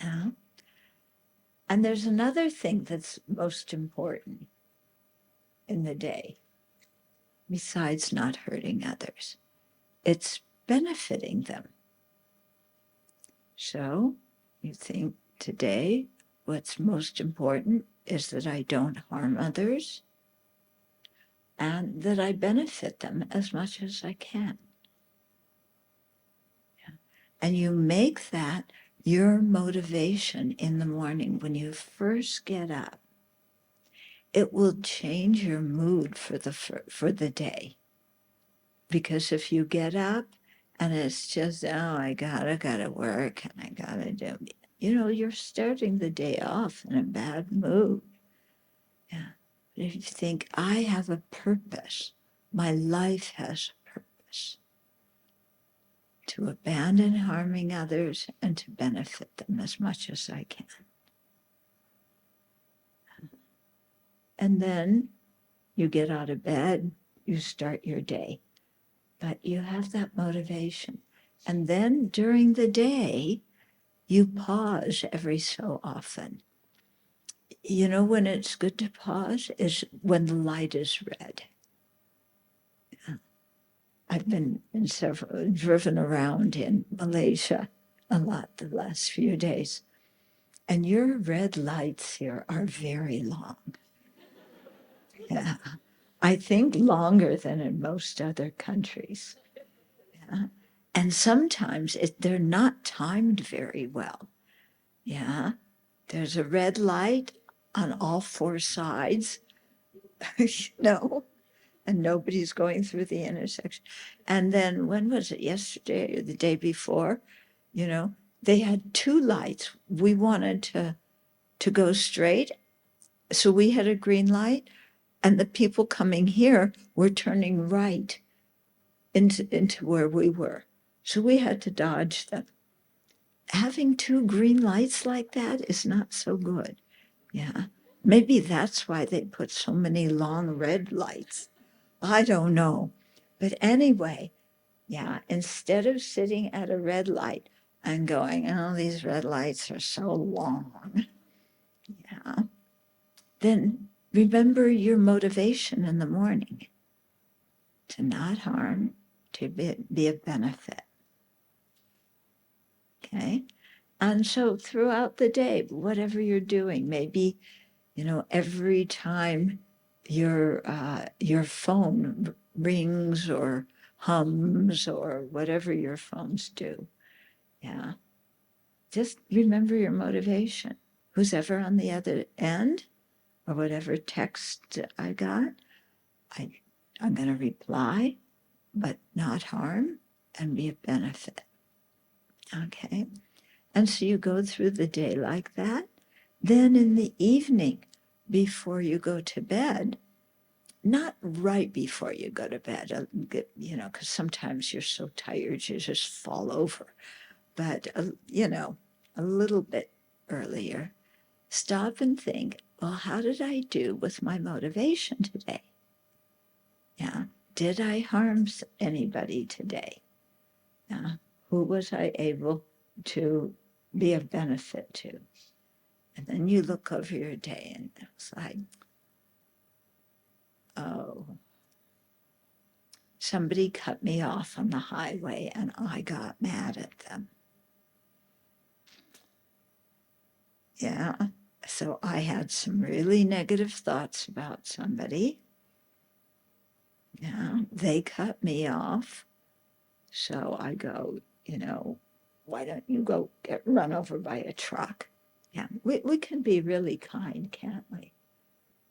Yeah? And there's another thing that's most important in the day, besides not hurting others. It's benefiting them. So you think today, what's most important is that I don't harm others and that I benefit them as much as I can. Yeah. And you make that your motivation in the morning when you first get up. It will change your mood for the day. Because if you get up and it's just, oh, I gotta work and I gotta do, you're starting the day off in a bad mood. Yeah. But if you think, I have a purpose, my life has a purpose to abandon harming others and to benefit them as much as I can. And then you get out of bed, you start your day. But you have that motivation. And then during the day, you pause every so often. When it's good to pause is when the light is red. I've been driven around in Malaysia a lot the last few days. And your red lights here are very long. Yeah. I think longer than in most other countries. Yeah. And sometimes they're not timed very well. Yeah. there's a red light on all four sides, and nobody's going through the intersection. And then when was it, yesterday or the day before, they had two lights. We wanted to go straight, so we had a green light, and the people coming here were turning right into where we were. So we had to dodge them. Having two green lights like that is not so good. Yeah. Maybe that's why they put so many long red lights. I don't know. But anyway, yeah, instead of sitting at a red light and going, oh, these red lights are so long, yeah, then remember your motivation in the morning to not harm, to be a benefit. Okay. And so throughout the day, whatever you're doing, maybe, every time your phone rings or hums or whatever your phones do, yeah, just remember your motivation. Who's ever on the other end, or whatever text I got, I'm going to reply, but not harm and be a benefit. Okay. And so you go through the day like that. Then in the evening, before you go to bed, not right before you go to bed, because sometimes you're so tired you just fall over. But, a little bit earlier, stop and think, well, how did I do with my motivation today? Yeah. Did I harm anybody today? Yeah. Who was I able to be of benefit to? And then you look over your day and it's like, oh, somebody cut me off on the highway and I got mad at them. Yeah. So I had some really negative thoughts about somebody. Yeah. They cut me off. So I go, why don't you go get run over by a truck? Yeah. We can be really kind, can't we?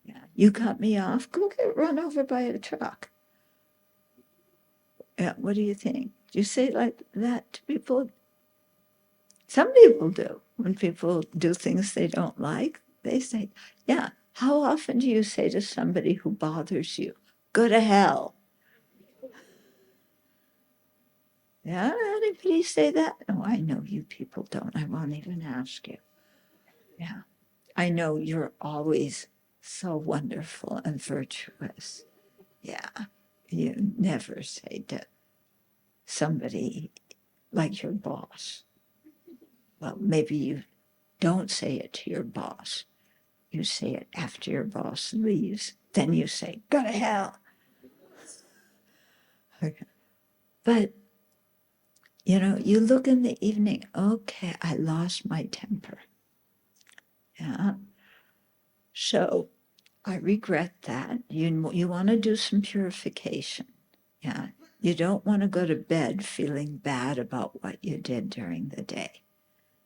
Yeah. You cut me off, go get run over by a truck. Yeah. What do you think? Do you say like that to people? Some people do. When people do things they don't like, they say, yeah. How often do you say to somebody who bothers you, go to hell? Yeah, anybody say that? No, I know you people don't. I won't even ask you. Yeah, I know you're always so wonderful and virtuous. Yeah, you never say to somebody like your boss. Well, maybe you don't say it to your boss. You say it after your boss leaves. Then you say, go to hell. Okay. But, you look in the evening, okay, I lost my temper. Yeah. So I regret that. You want to do some purification. Yeah. You don't want to go to bed feeling bad about what you did during the day.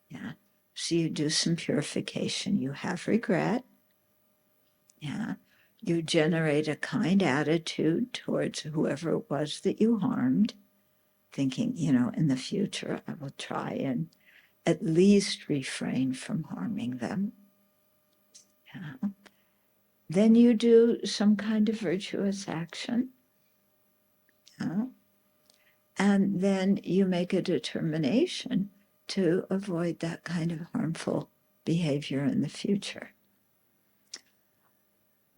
Yeah. So you do some purification. You have regret. Yeah. You generate a kind attitude towards whoever it was that you harmed, thinking, in the future, I will try and at least refrain from harming them. Yeah. Then you do some kind of virtuous action. Yeah. And then you make a determination to avoid that kind of harmful behavior in the future.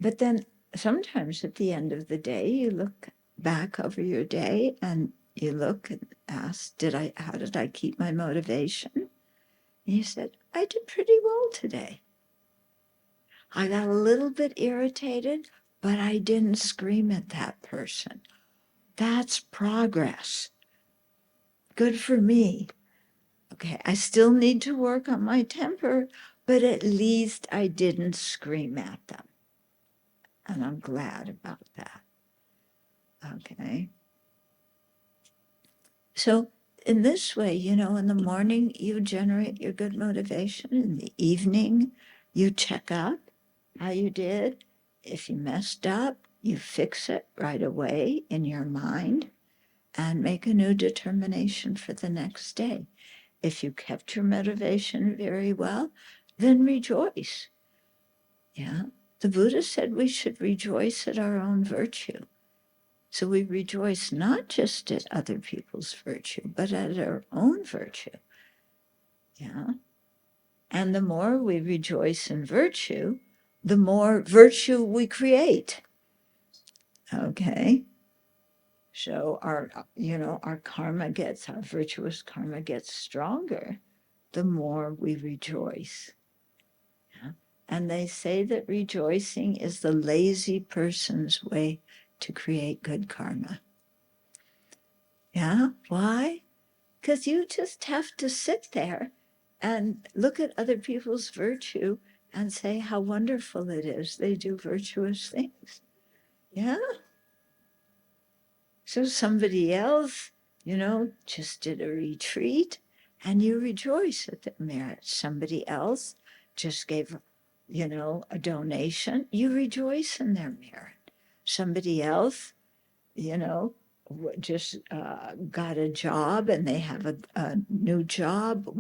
But then sometimes at the end of the day, you look back over your day and you look and ask, how did I keep my motivation? And you said, I did pretty well today. I got a little bit irritated, but I didn't scream at that person. That's progress. Good for me. Okay, I still need to work on my temper, but at least I didn't scream at them. And I'm glad about that. Okay. So in this way, you know, in the morning, you generate your good motivation. In the evening, you check up how you did. If you messed up, you fix it right away in your mind and make a new determination for the next day. If you kept your motivation very well, then rejoice. Yeah. The Buddha said we should rejoice at our own virtue. So we rejoice not just at other people's virtue, but at our own virtue. Yeah. And the more we rejoice in virtue, the more virtue we create. Okay. So our, you know, our virtuous karma gets stronger the more we rejoice. Yeah? And they say that rejoicing is the lazy person's way to create good karma. Yeah, why? Because you just have to sit there and look at other people's virtue and say how wonderful it is they do virtuous things. Yeah. So somebody else, you know, just did a retreat and you rejoice at their merit. Somebody else just gave, you know, a donation, you rejoice in their merit. Somebody else, you know, just got a job and they have a new job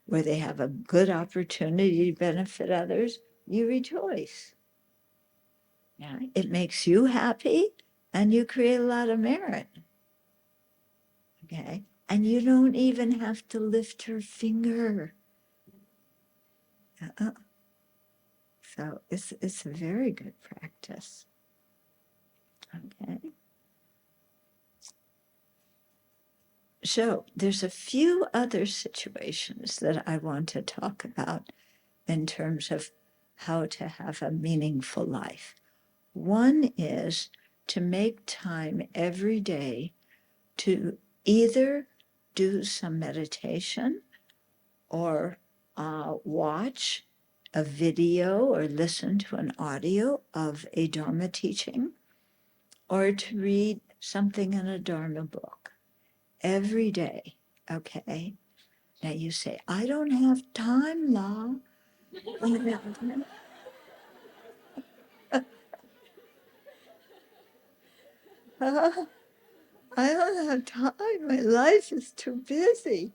where they have a good opportunity to benefit others, you rejoice. Yeah, it makes you happy and you create a lot of merit. Okay, and you don't even have to lift your finger. So it's a very good practice. Okay. So there's a few other situations that I want to talk about in terms of how to have a meaningful life. One is to make time every day to either do some meditation or watch a video or listen to an audio of a Dharma teaching or to read something in a Dharma book every day. Okay. Now you say, I don't have time, La. I don't have time. My life is too busy.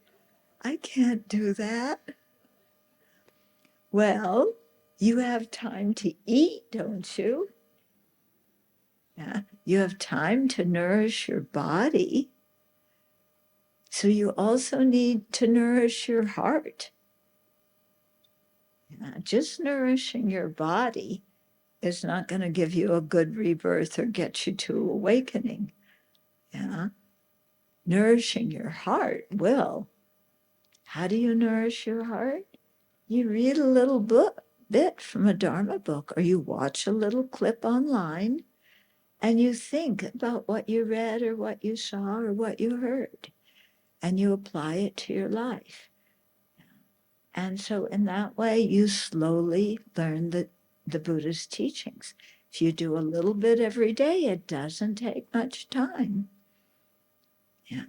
I can't do that. Well, you have time to eat, don't you? Yeah. You have time to nourish your body. So you also need to nourish your heart. Yeah. Just nourishing your body is not going to give you a good rebirth or get you to awakening. Yeah. Nourishing your heart will. How do you nourish your heart? You read a little bit from a Dharma book, or you watch a little clip online, and you think about what you read or what you saw or what you heard, and you apply it to your life. And so in that way, you slowly learn the Buddha's teachings. If you do a little bit every day, it doesn't take much time. Yeah.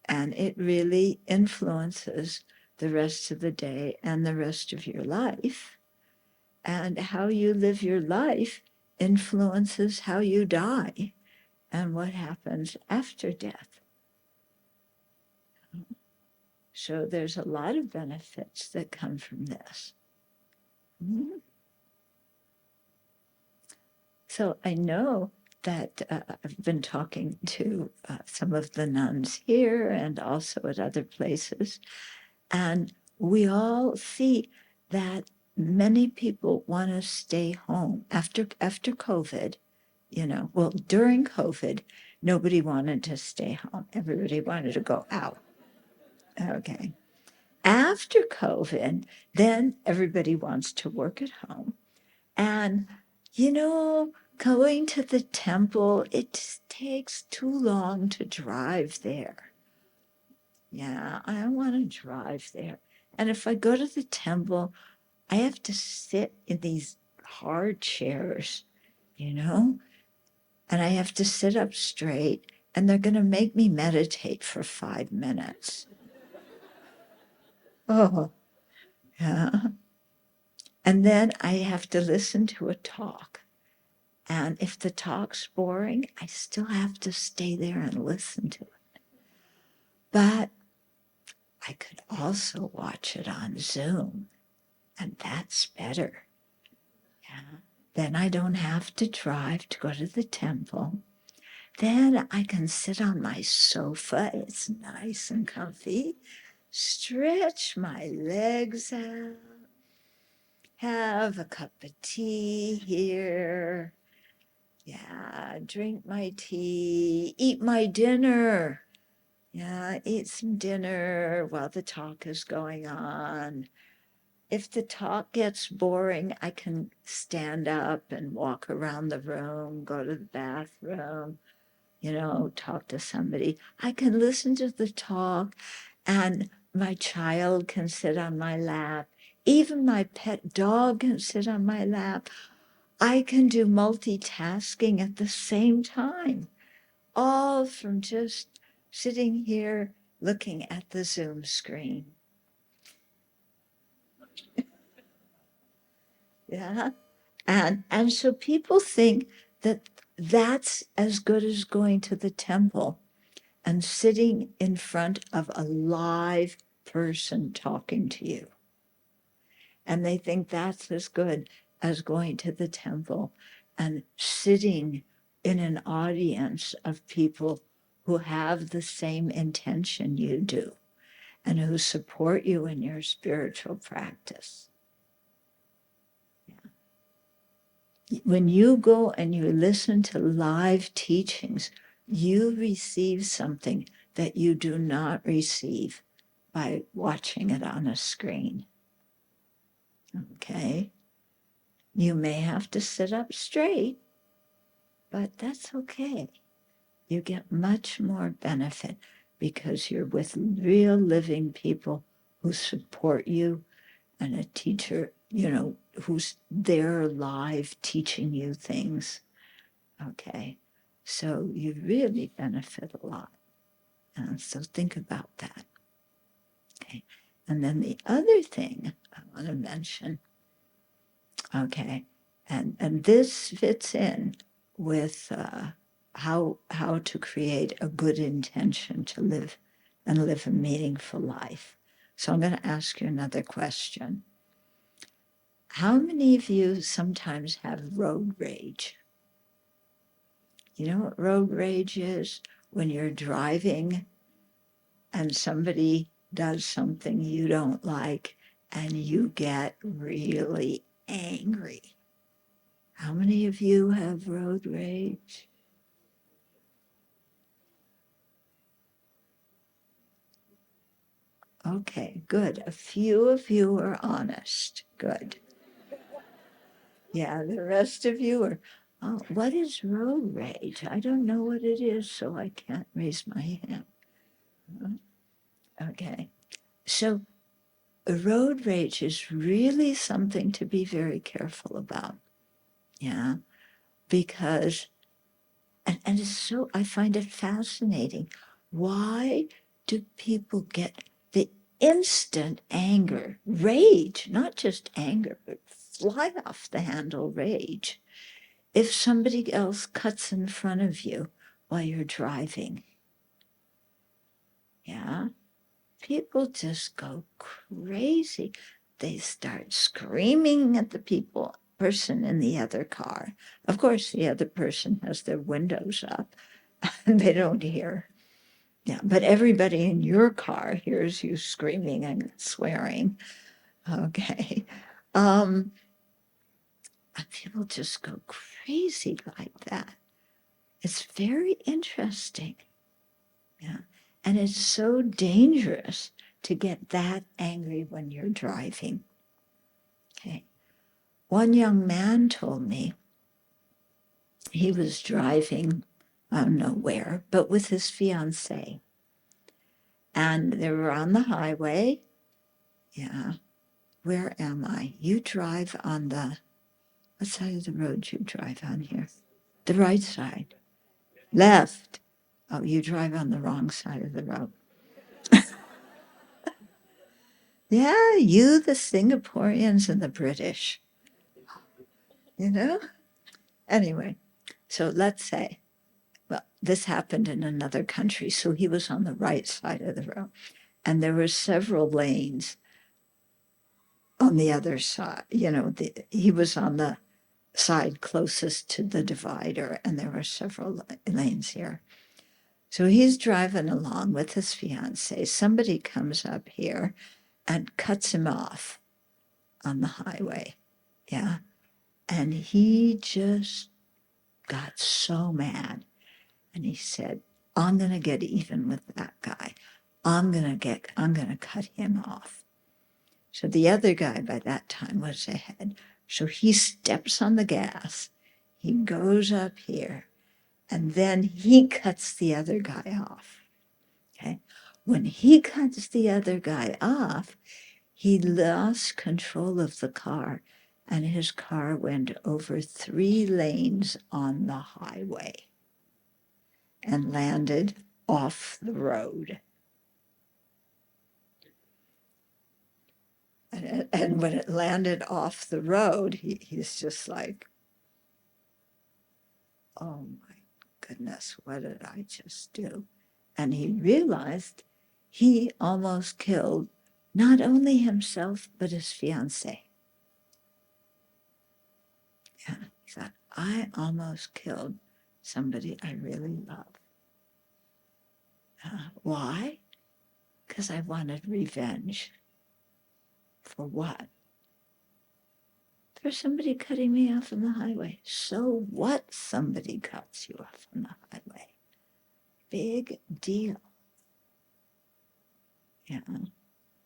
And it really influences the rest of the day and the rest of your life. And how you live your life influences how you die and what happens after death. So there's a lot of benefits that come from this. Mm-hmm. So I know that I've been talking to some of the nuns here and also at other places, and we all see that many people want to stay home after COVID. You know, well, during COVID, nobody wanted to stay home. Everybody wanted to go out. Okay. After COVID, then everybody wants to work at home. And, you know, going to the temple, it just takes too long to drive there. Yeah, I don't want to drive there. And if I go to the temple, I have to sit in these hard chairs, you know, and I have to sit up straight and they're going to make me meditate for 5 minutes. Oh, yeah. And then I have to listen to a talk. And if the talk's boring, I still have to stay there and listen to it. But I could also watch it on Zoom, and that's better. Yeah. Then I don't have to drive to go to the temple. Then I can sit on my sofa. It's nice and comfy. Stretch my legs out. Have a cup of tea here. Yeah, drink my tea. Eat my dinner. Yeah, eat some dinner while the talk is going on. If the talk gets boring, I can stand up and walk around the room, go to the bathroom, talk to somebody. I can listen to the talk, and my child can sit on my lap. Even my pet dog can sit on my lap. I can do multitasking at the same time, all from just sitting here looking at the Zoom screen. Yeah. And so people think that that's as good as going to the temple and sitting in front of a live person talking to you. And they think that's as good as going to the temple and sitting in an audience of people who have the same intention you do and who support you in your spiritual practice. When you go and you listen to live teachings, you receive something that you do not receive by watching it on a screen. Okay? You may have to sit up straight, but that's okay. You get much more benefit because you're with real living people who support you and a teacher, who's there live teaching you things. Okay, so you really benefit a lot. And so think about that. Okay, and then the other thing I want to mention, okay, and this fits in with how to create a good intention to live a meaningful life. So I'm going to ask you another question. How many of you sometimes have road rage? You know what road rage is? When you're driving and somebody does something you don't like and you get really angry. How many of you have road rage? Okay, good. A few of you are honest. Good. Yeah, the rest of you are, oh, what is road rage? I don't know what it is, so I can't raise my hand. Okay. So road rage is really something to be very careful about. Yeah. Because, and it's so, I find it fascinating. Why do people get the instant anger, rage, not just anger, but fly off the handle rage, if somebody else cuts in front of you while you're driving? Yeah. People just go crazy. They start screaming at the person in the other car. Of course, the other person has their windows up and they don't hear. Yeah, but everybody in your car hears you screaming and swearing. Okay. And people just go crazy like that. It's very interesting. Yeah. And it's so dangerous to get that angry when you're driving. Okay. One young man told me he was driving, I don't know where, but with his fiancée. And they were on the highway. Yeah. Where am I? You drive on what side of the road you drive on here? The right side. Left. Oh, you drive on the wrong side of the road. Yeah, you, the Singaporeans and the British, you know? Anyway, so let's say, well, this happened in another country. So he was on the right side of the road, and there were several lanes on the other side. He was on the side closest to the divider, and there were several lanes here. So he's driving along with his fiance. Somebody comes up here and cuts him off on the highway. Yeah. And he just got so mad. And he said, I'm going to get even with that guy. I'm going to cut him off. So the other guy by that time was ahead. So he steps on the gas. He goes up here, and then he cuts the other guy off. Okay. When he cuts the other guy off, he lost control of the car, and his car went over 3 lanes on the highway and landed off the road. And when it landed off the road, he's just like, oh my goodness, what did I just do? And he realized he almost killed not only himself, but his fiancée. Yeah, he thought, I almost killed somebody I really love. Why? Because I wanted revenge. For what? For somebody cutting me off on the highway. So what somebody cuts you off on the highway? Big deal. Yeah.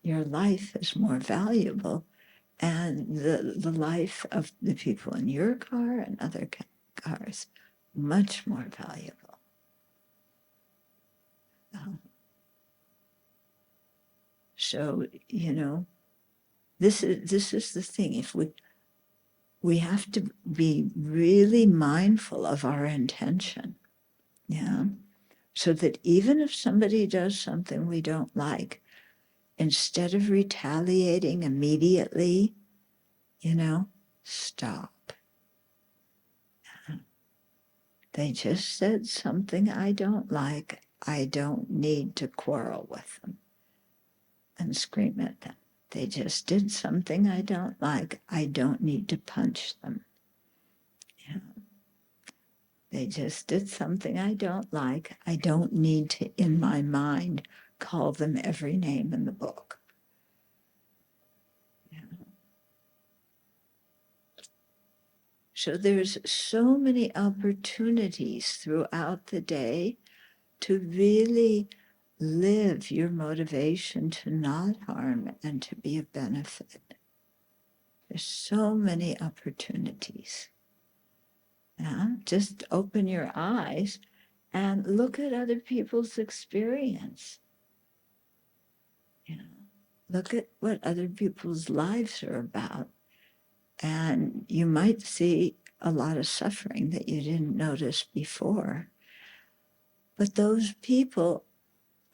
Your life is more valuable, and the life of the people in your car and other cars much more valuable. So this is the thing. If we have to be really mindful of our intention, yeah, so that even if somebody does something we don't like, instead of retaliating immediately, stop. They just said something I don't like. I don't need to quarrel with them and scream at them. They just did something I don't like. I don't need to punch them. They just did something I don't like. I don't need to, in my mind, call them every name in the book. So there's so many opportunities throughout the day to really live your motivation to not harm and to be of benefit. There's so many opportunities. Yeah? Just open your eyes and look at other people's experience. Look at what other people's lives are about. And you might see a lot of suffering that you didn't notice before. But those people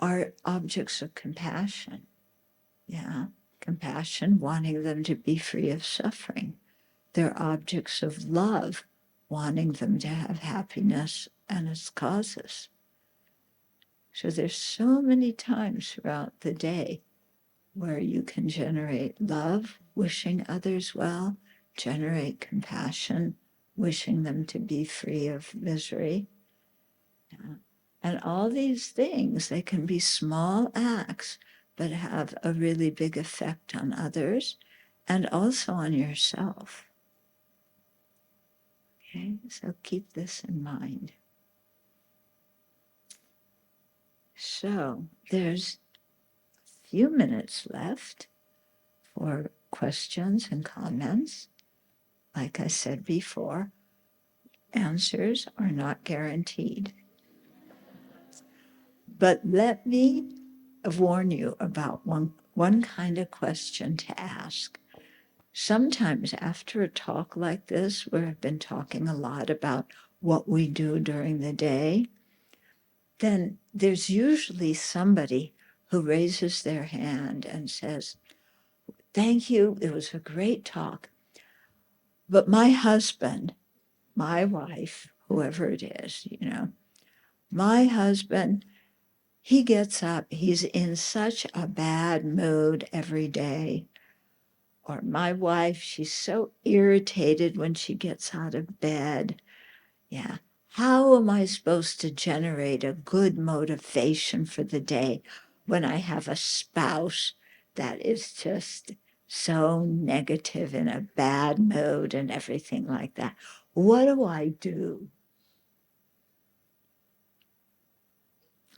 are objects of compassion. Yeah, compassion, wanting them to be free of suffering. They're objects of love, wanting them to have happiness and its causes. So there's so many times throughout the day where you can generate love, wishing others well, generate compassion, wishing them to be free of misery. And all these things, they can be small acts, but have a really big effect on others and also on yourself. Okay, so keep this in mind. So there's a few minutes left for questions and comments. Like I said before, answers are not guaranteed. But let me warn you about one kind of question to ask. Sometimes after a talk like this, where I've been talking a lot about what we do during the day, then there's usually somebody who raises their hand and says, thank you, it was a great talk. But my husband, my wife, whoever it is, my husband, he gets up, he's in such a bad mood every day. Or my wife, she's so irritated when she gets out of bed. Yeah. How am I supposed to generate a good motivation for the day when I have a spouse that is just so negative, in a bad mood and everything like that? What do I do?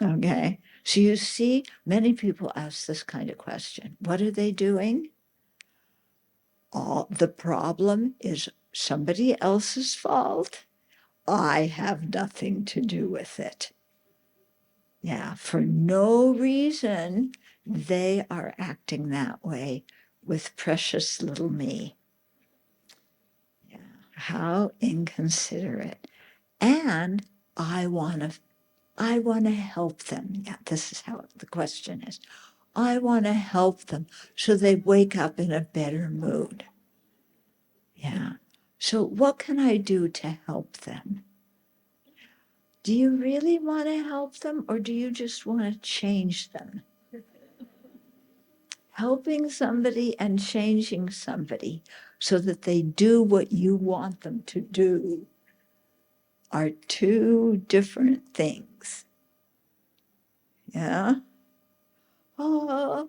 Okay. So you see, many people ask this kind of question. What are they doing? The problem is somebody else's fault. I have nothing to do with it. Yeah, for no reason, they are acting that way with precious little me. Yeah, how inconsiderate. And I want to help them. Yeah, this is how the question is. I want to help them so they wake up in a better mood. Yeah. So what can I do to help them? Do you really want to help them, or do you just want to change them? Helping somebody and changing somebody so that they do what you want them to do are two different things. Yeah? Oh,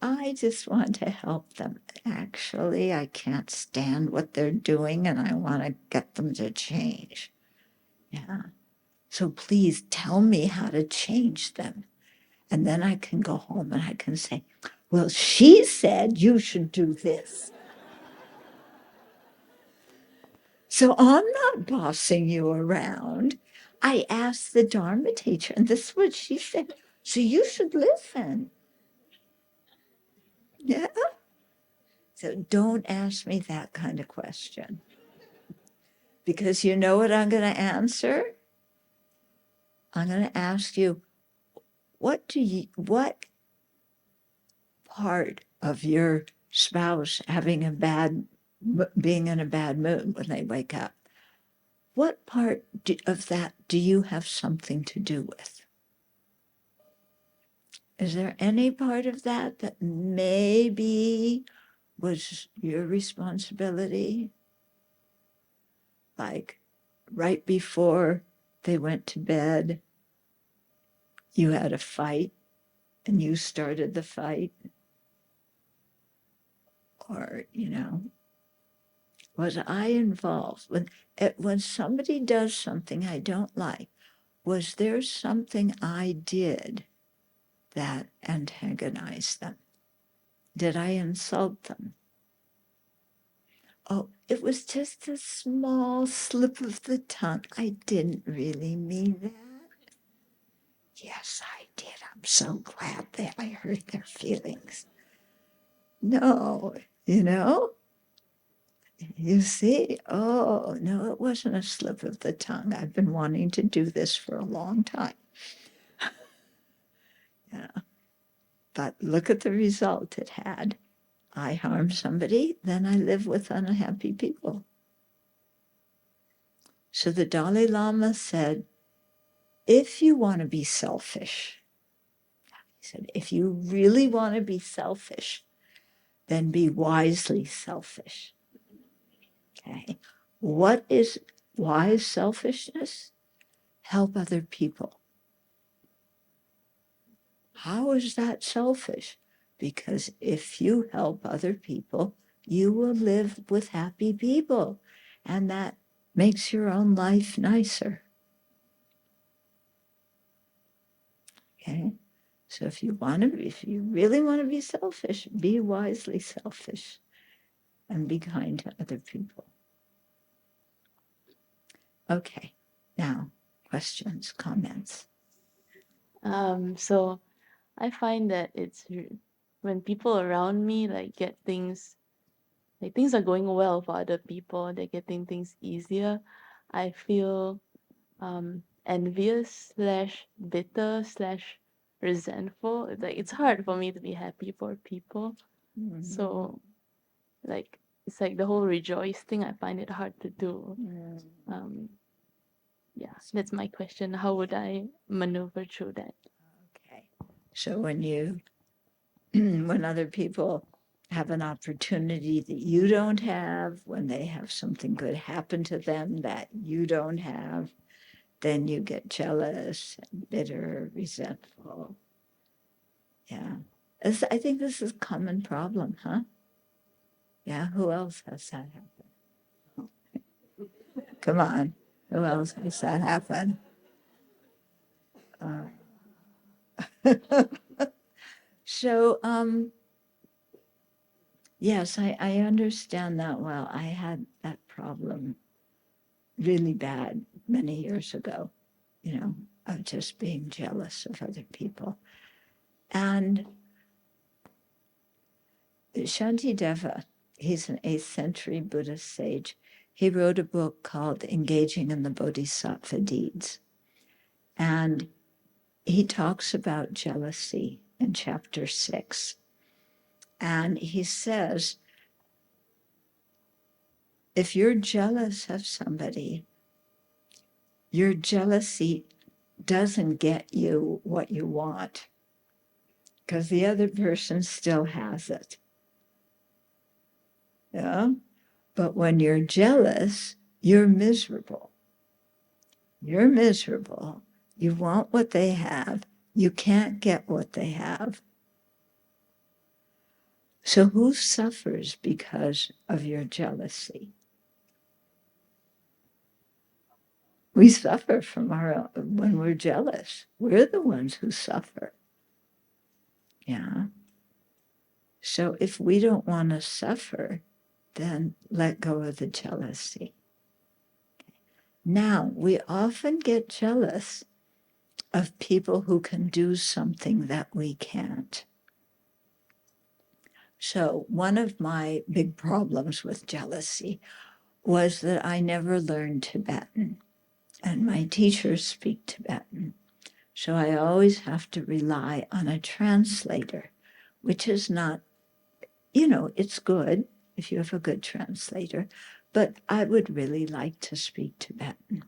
I just want to help them. Actually, I can't stand what they're doing and I want to get them to change. Yeah. So please tell me how to change them. And then I can go home and I can say, well, she said you should do this. So I'm not bossing you around. I asked the Dharma teacher, and this is what she said. So you should listen. Yeah. So don't ask me that kind of question. Because you know what I'm going to answer? I'm going to ask you, what part of your spouse being in a bad mood when they wake up, what part of that do you have something to do with? Is there any part of that that maybe was your responsibility? Like right before they went to bed, you had a fight and you started the fight? Or, was I involved? When somebody does something I don't like, was there something I did that antagonized them? Did I insult them? Oh, it was just a small slip of the tongue. I didn't really mean that. Yes, I did. I'm so glad that I hurt their feelings. No, you see, oh, no, it wasn't a slip of the tongue. I've been wanting to do this for a long time. Yeah. But look at the result it had. I harm somebody, then I live with unhappy people. So the Dalai Lama said, if you want to be selfish, he said, if you really want to be selfish, then be wisely selfish. Okay. What is wise selfishness? Help other people. How is that selfish? Because if you help other people, you will live with happy people, and that makes your own life nicer. Okay? So if you really want to be selfish, be wisely selfish and be kind to other people. Okay, now questions, comments. So I find that when people around me get things, things are going well for other people, they're getting things easier. I feel envious slash bitter slash resentful. It's like it's hard for me to be happy for people. Mm. So like it's like the whole rejoice thing, I find it hard to do. Yeah, that's my question. How would I maneuver through that? Okay. So when other people have an opportunity that you don't have, when they have something good happen to them that you don't have, then you get jealous, and bitter, resentful. Yeah. I think this is a common problem, huh? Yeah, who else has that happen? Come on, who else has that happen? So, yes, I understand that well. I had that problem really bad many years ago, of just being jealous of other people. And Shantideva, he's an 8th century Buddhist sage. He wrote a book called Engaging in the Bodhisattva Deeds. And he talks about jealousy in chapter 6. And he says, if you're jealous of somebody, your jealousy doesn't get you what you want because the other person still has it. Yeah? But when you're jealous, you're miserable. You're miserable. You want what they have. You can't get what they have. So who suffers because of your jealousy? We suffer from when we're jealous. We're the ones who suffer. Yeah. So if we don't want to suffer, then let go of the jealousy. Now, we often get jealous of people who can do something that we can't. So one of my big problems with jealousy was that I never learned Tibetan, and my teachers speak Tibetan. So I always have to rely on a translator, which is not, it's good if you have a good translator, but I would really like to speak Tibetan,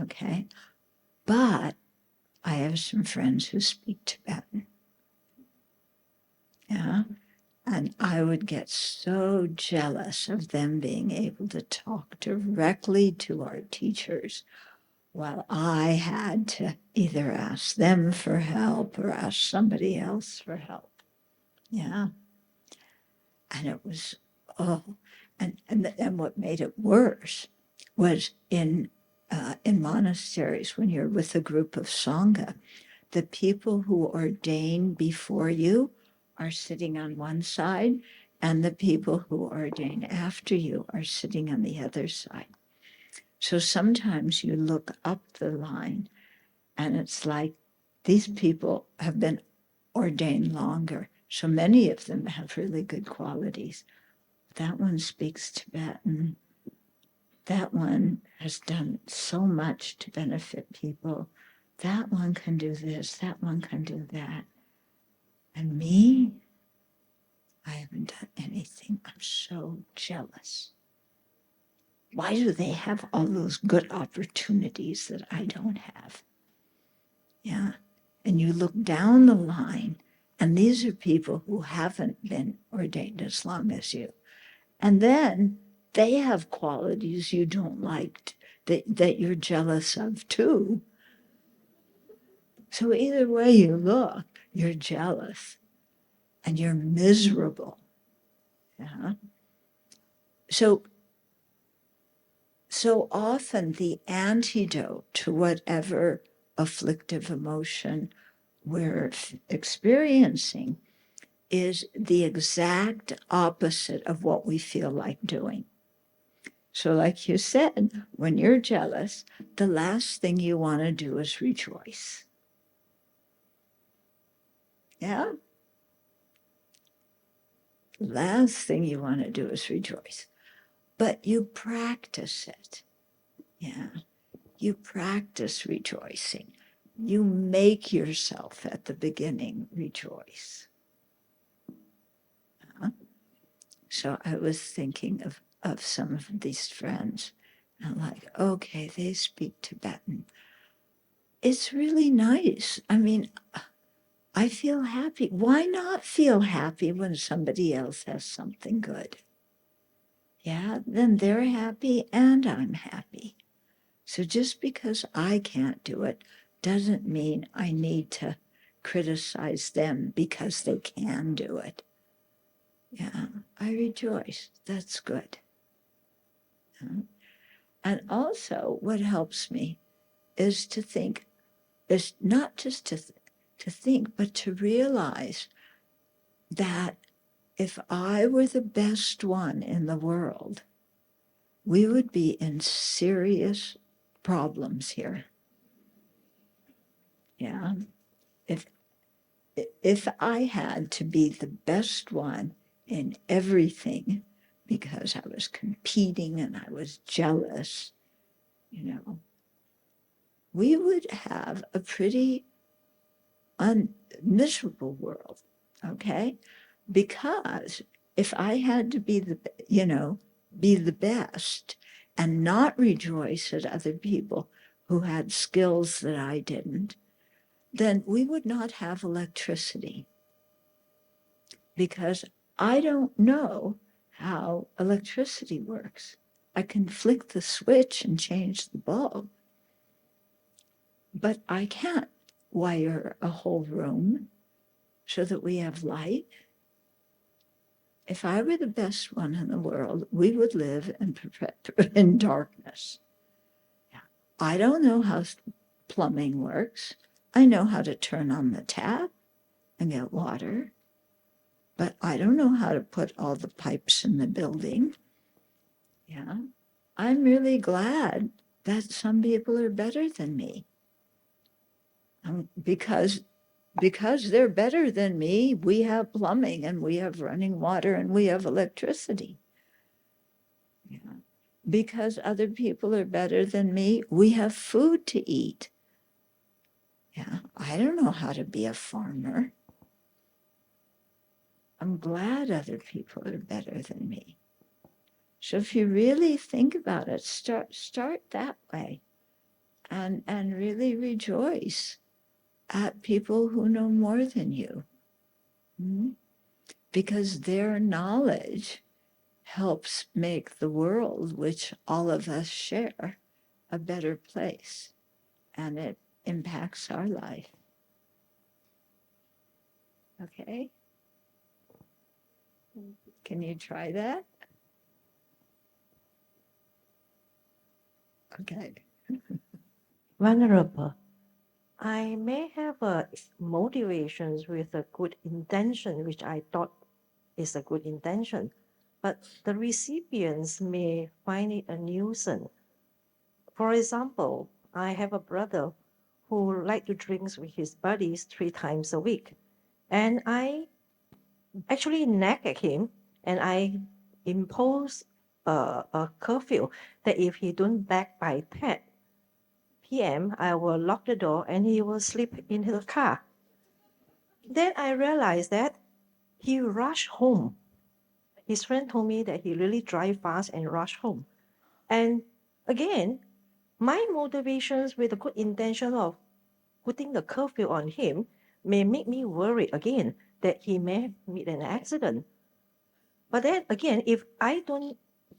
okay? But I have some friends who speak Tibetan, yeah? And I would get so jealous of them being able to talk directly to our teachers while I had to either ask them for help or ask somebody else for help. Yeah. And it was, and what made it worse was in monasteries, when you're with a group of Sangha, the people who ordain before you are sitting on one side, and the people who ordain after you are sitting on the other side. So sometimes you look up the line, and it's like these people have been ordained longer. So many of them have really good qualities. That one speaks Tibetan. That one has done so much to benefit people. That one can do this. That one can do that. And me, I haven't done anything. I'm so jealous. Why do they have all those good opportunities that I don't have? Yeah. And you look down the line, and these are people who haven't been ordained as long as you. And then they have qualities you don't like, that you're jealous of too. So either way you look, you're jealous and you're miserable. Yeah. So often the antidote to whatever afflictive emotion we're experiencing is the exact opposite of what we feel like doing. So like you said, when you're jealous, the last thing you want to do is rejoice. Yeah? Last thing you want to do is rejoice. But you practice it. Yeah. You practice rejoicing. You make yourself at the beginning rejoice. So I was thinking of some of these friends and like, okay, they speak Tibetan. It's really nice. I mean, I feel happy. Why not feel happy when somebody else has something good? Yeah, then they're happy and I'm happy. So just because I can't do it doesn't mean I need to criticize them because they can do it. Yeah, I rejoice. That's good. And also what helps me is to think, is not just to think, but to realize that if I were the best one in the world, we would be in serious problems here. Yeah. If I had to be the best one in everything because I was competing and I was jealous, we would have a pretty miserable world, okay? Because if I had to be be the best and not rejoice at other people who had skills that I didn't, then we would not have electricity because I don't know how electricity works. I can flick the switch and change the bulb, but I can't wire a whole room so that we have light. If I were the best one in the world, we would live in darkness. I don't know how plumbing works. I know how to turn on the tap and get water, but I don't know how to put all the pipes in the building. Yeah. I'm really glad that some people are better than me. Because they're better than me, we have plumbing and we have running water and we have electricity. Yeah. Because other people are better than me, we have food to eat. Yeah, I don't know how to be a farmer. I'm glad other people are better than me. So if you really think about it, start that way and really rejoice at people who know more than you. Because their knowledge helps make the world, which all of us share, a better place. And it impacts our life. Okay? Can you try that? Okay. Venerable, I may have motivations with a good intention, which I thought is a good intention, but the recipients may find it a nuisance. For example, I have a brother who like to drink with his buddies 3 times a week, and I actually nag at him, and I impose a curfew that if he don't back by 10 p.m., I will lock the door and he will sleep in the car. Then I realized that he rushed home. His friend told me that he really drive fast and rush home. And again, my motivations with the good intention of putting the curfew on him may make me worry again that he may meet an accident. But then again, if I don't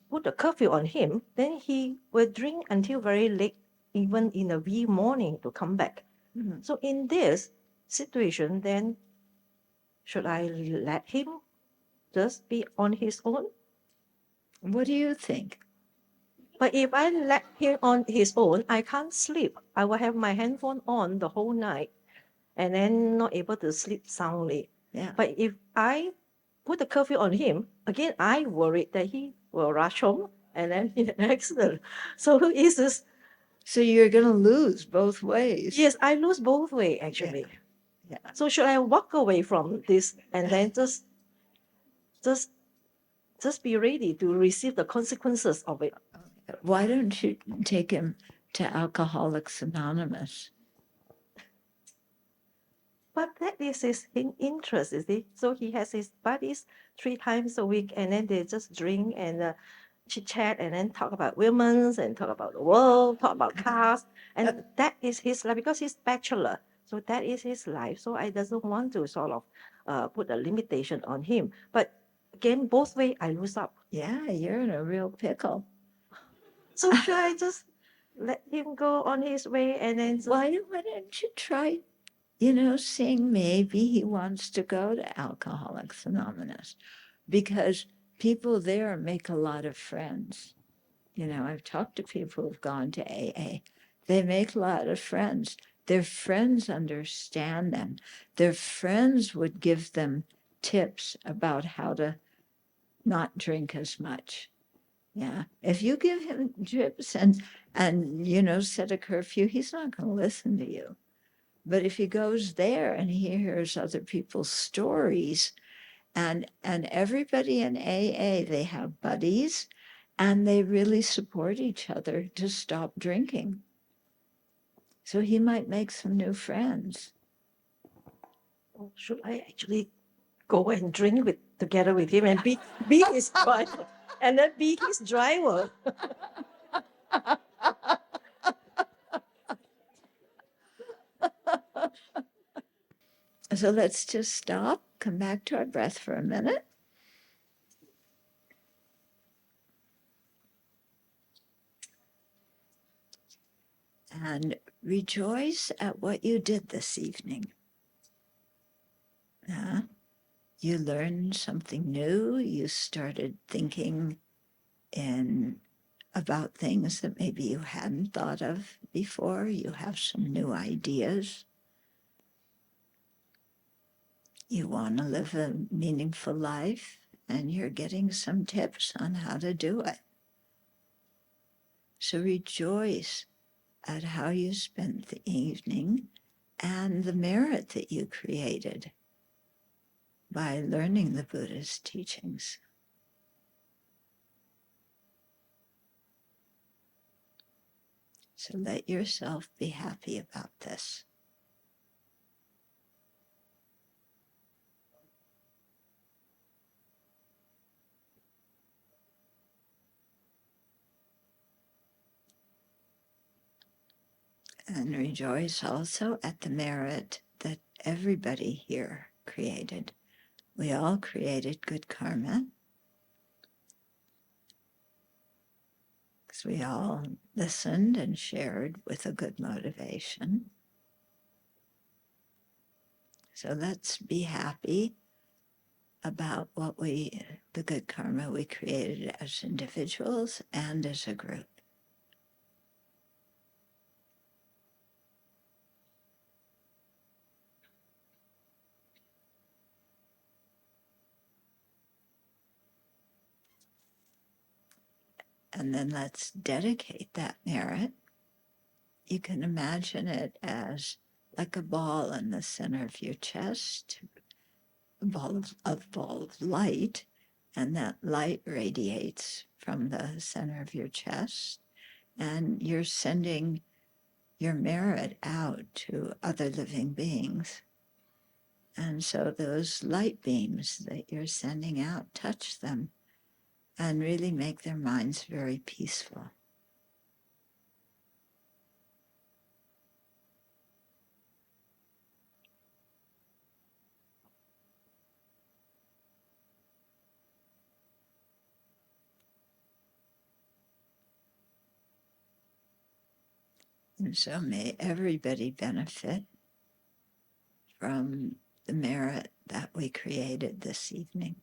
put the curfew on him, then he will drink until very late, even in the wee morning to come back. Mhm. So in this situation, then should I let him just be on his own? What do you think? But if I let him on his own, I can't sleep. I will have my handphone on the whole night and then not able to sleep soundly. Yeah. But if I put the curfew on him, again, I worried that he will rush home and then in an accident. So is this? So you're going to lose both ways. Yes, I lose both way actually. Yeah. So should I walk away from this and then just be ready to receive the consequences of it? Why don't you take him to Alcoholics Anonymous. But that is his interest, you see. So he has his buddies 3 times a week, and then they just drink and chit chat, and then talk about women and talk about the world, talk about cars, and that is his life because he's bachelor. So that is his life. So I doesn't want to sort of put a limitation on him. But again, both way I lose up. Yeah, you're in a real pickle. So should I just let him go on his way and then just, Why don't you try, seeing maybe he wants to go to Alcoholics Anonymous, because people there make a lot of friends. I've talked to people who've gone to AA. They make a lot of friends. Their friends understand them. Their friends would give them tips about how to not drink as much. Yeah. If you give him tips and set a curfew, he's not going to listen to you. But if he goes there and he hears other people's stories, and everybody in AA, they have buddies, and they really support each other to stop drinking. So he might make some new friends. oh, should I actually go and drink together with him and be his driver and then be his driver? So let's just stop, come back to our breath for a minute. And rejoice at what you did this evening. You learned something new. You started thinking about things that maybe you hadn't thought of before. You have some new ideas. You want to live a meaningful life, and you're getting some tips on how to do it. So rejoice at how you spent the evening and the merit that you created by learning the Buddhist teachings. So let yourself be happy about this. And rejoice also at the merit that everybody here created. We all created good karma, because we all listened and shared with a good motivation. So let's be happy about the good karma we created as individuals and as a group. And then let's dedicate that merit. You can imagine it as like a ball in the center of your chest, a ball of light, and that light radiates from the center of your chest, and you're sending your merit out to other living beings. And so those light beams that you're sending out touch them and really make their minds very peaceful. And so may everybody benefit from the merit that we created this evening.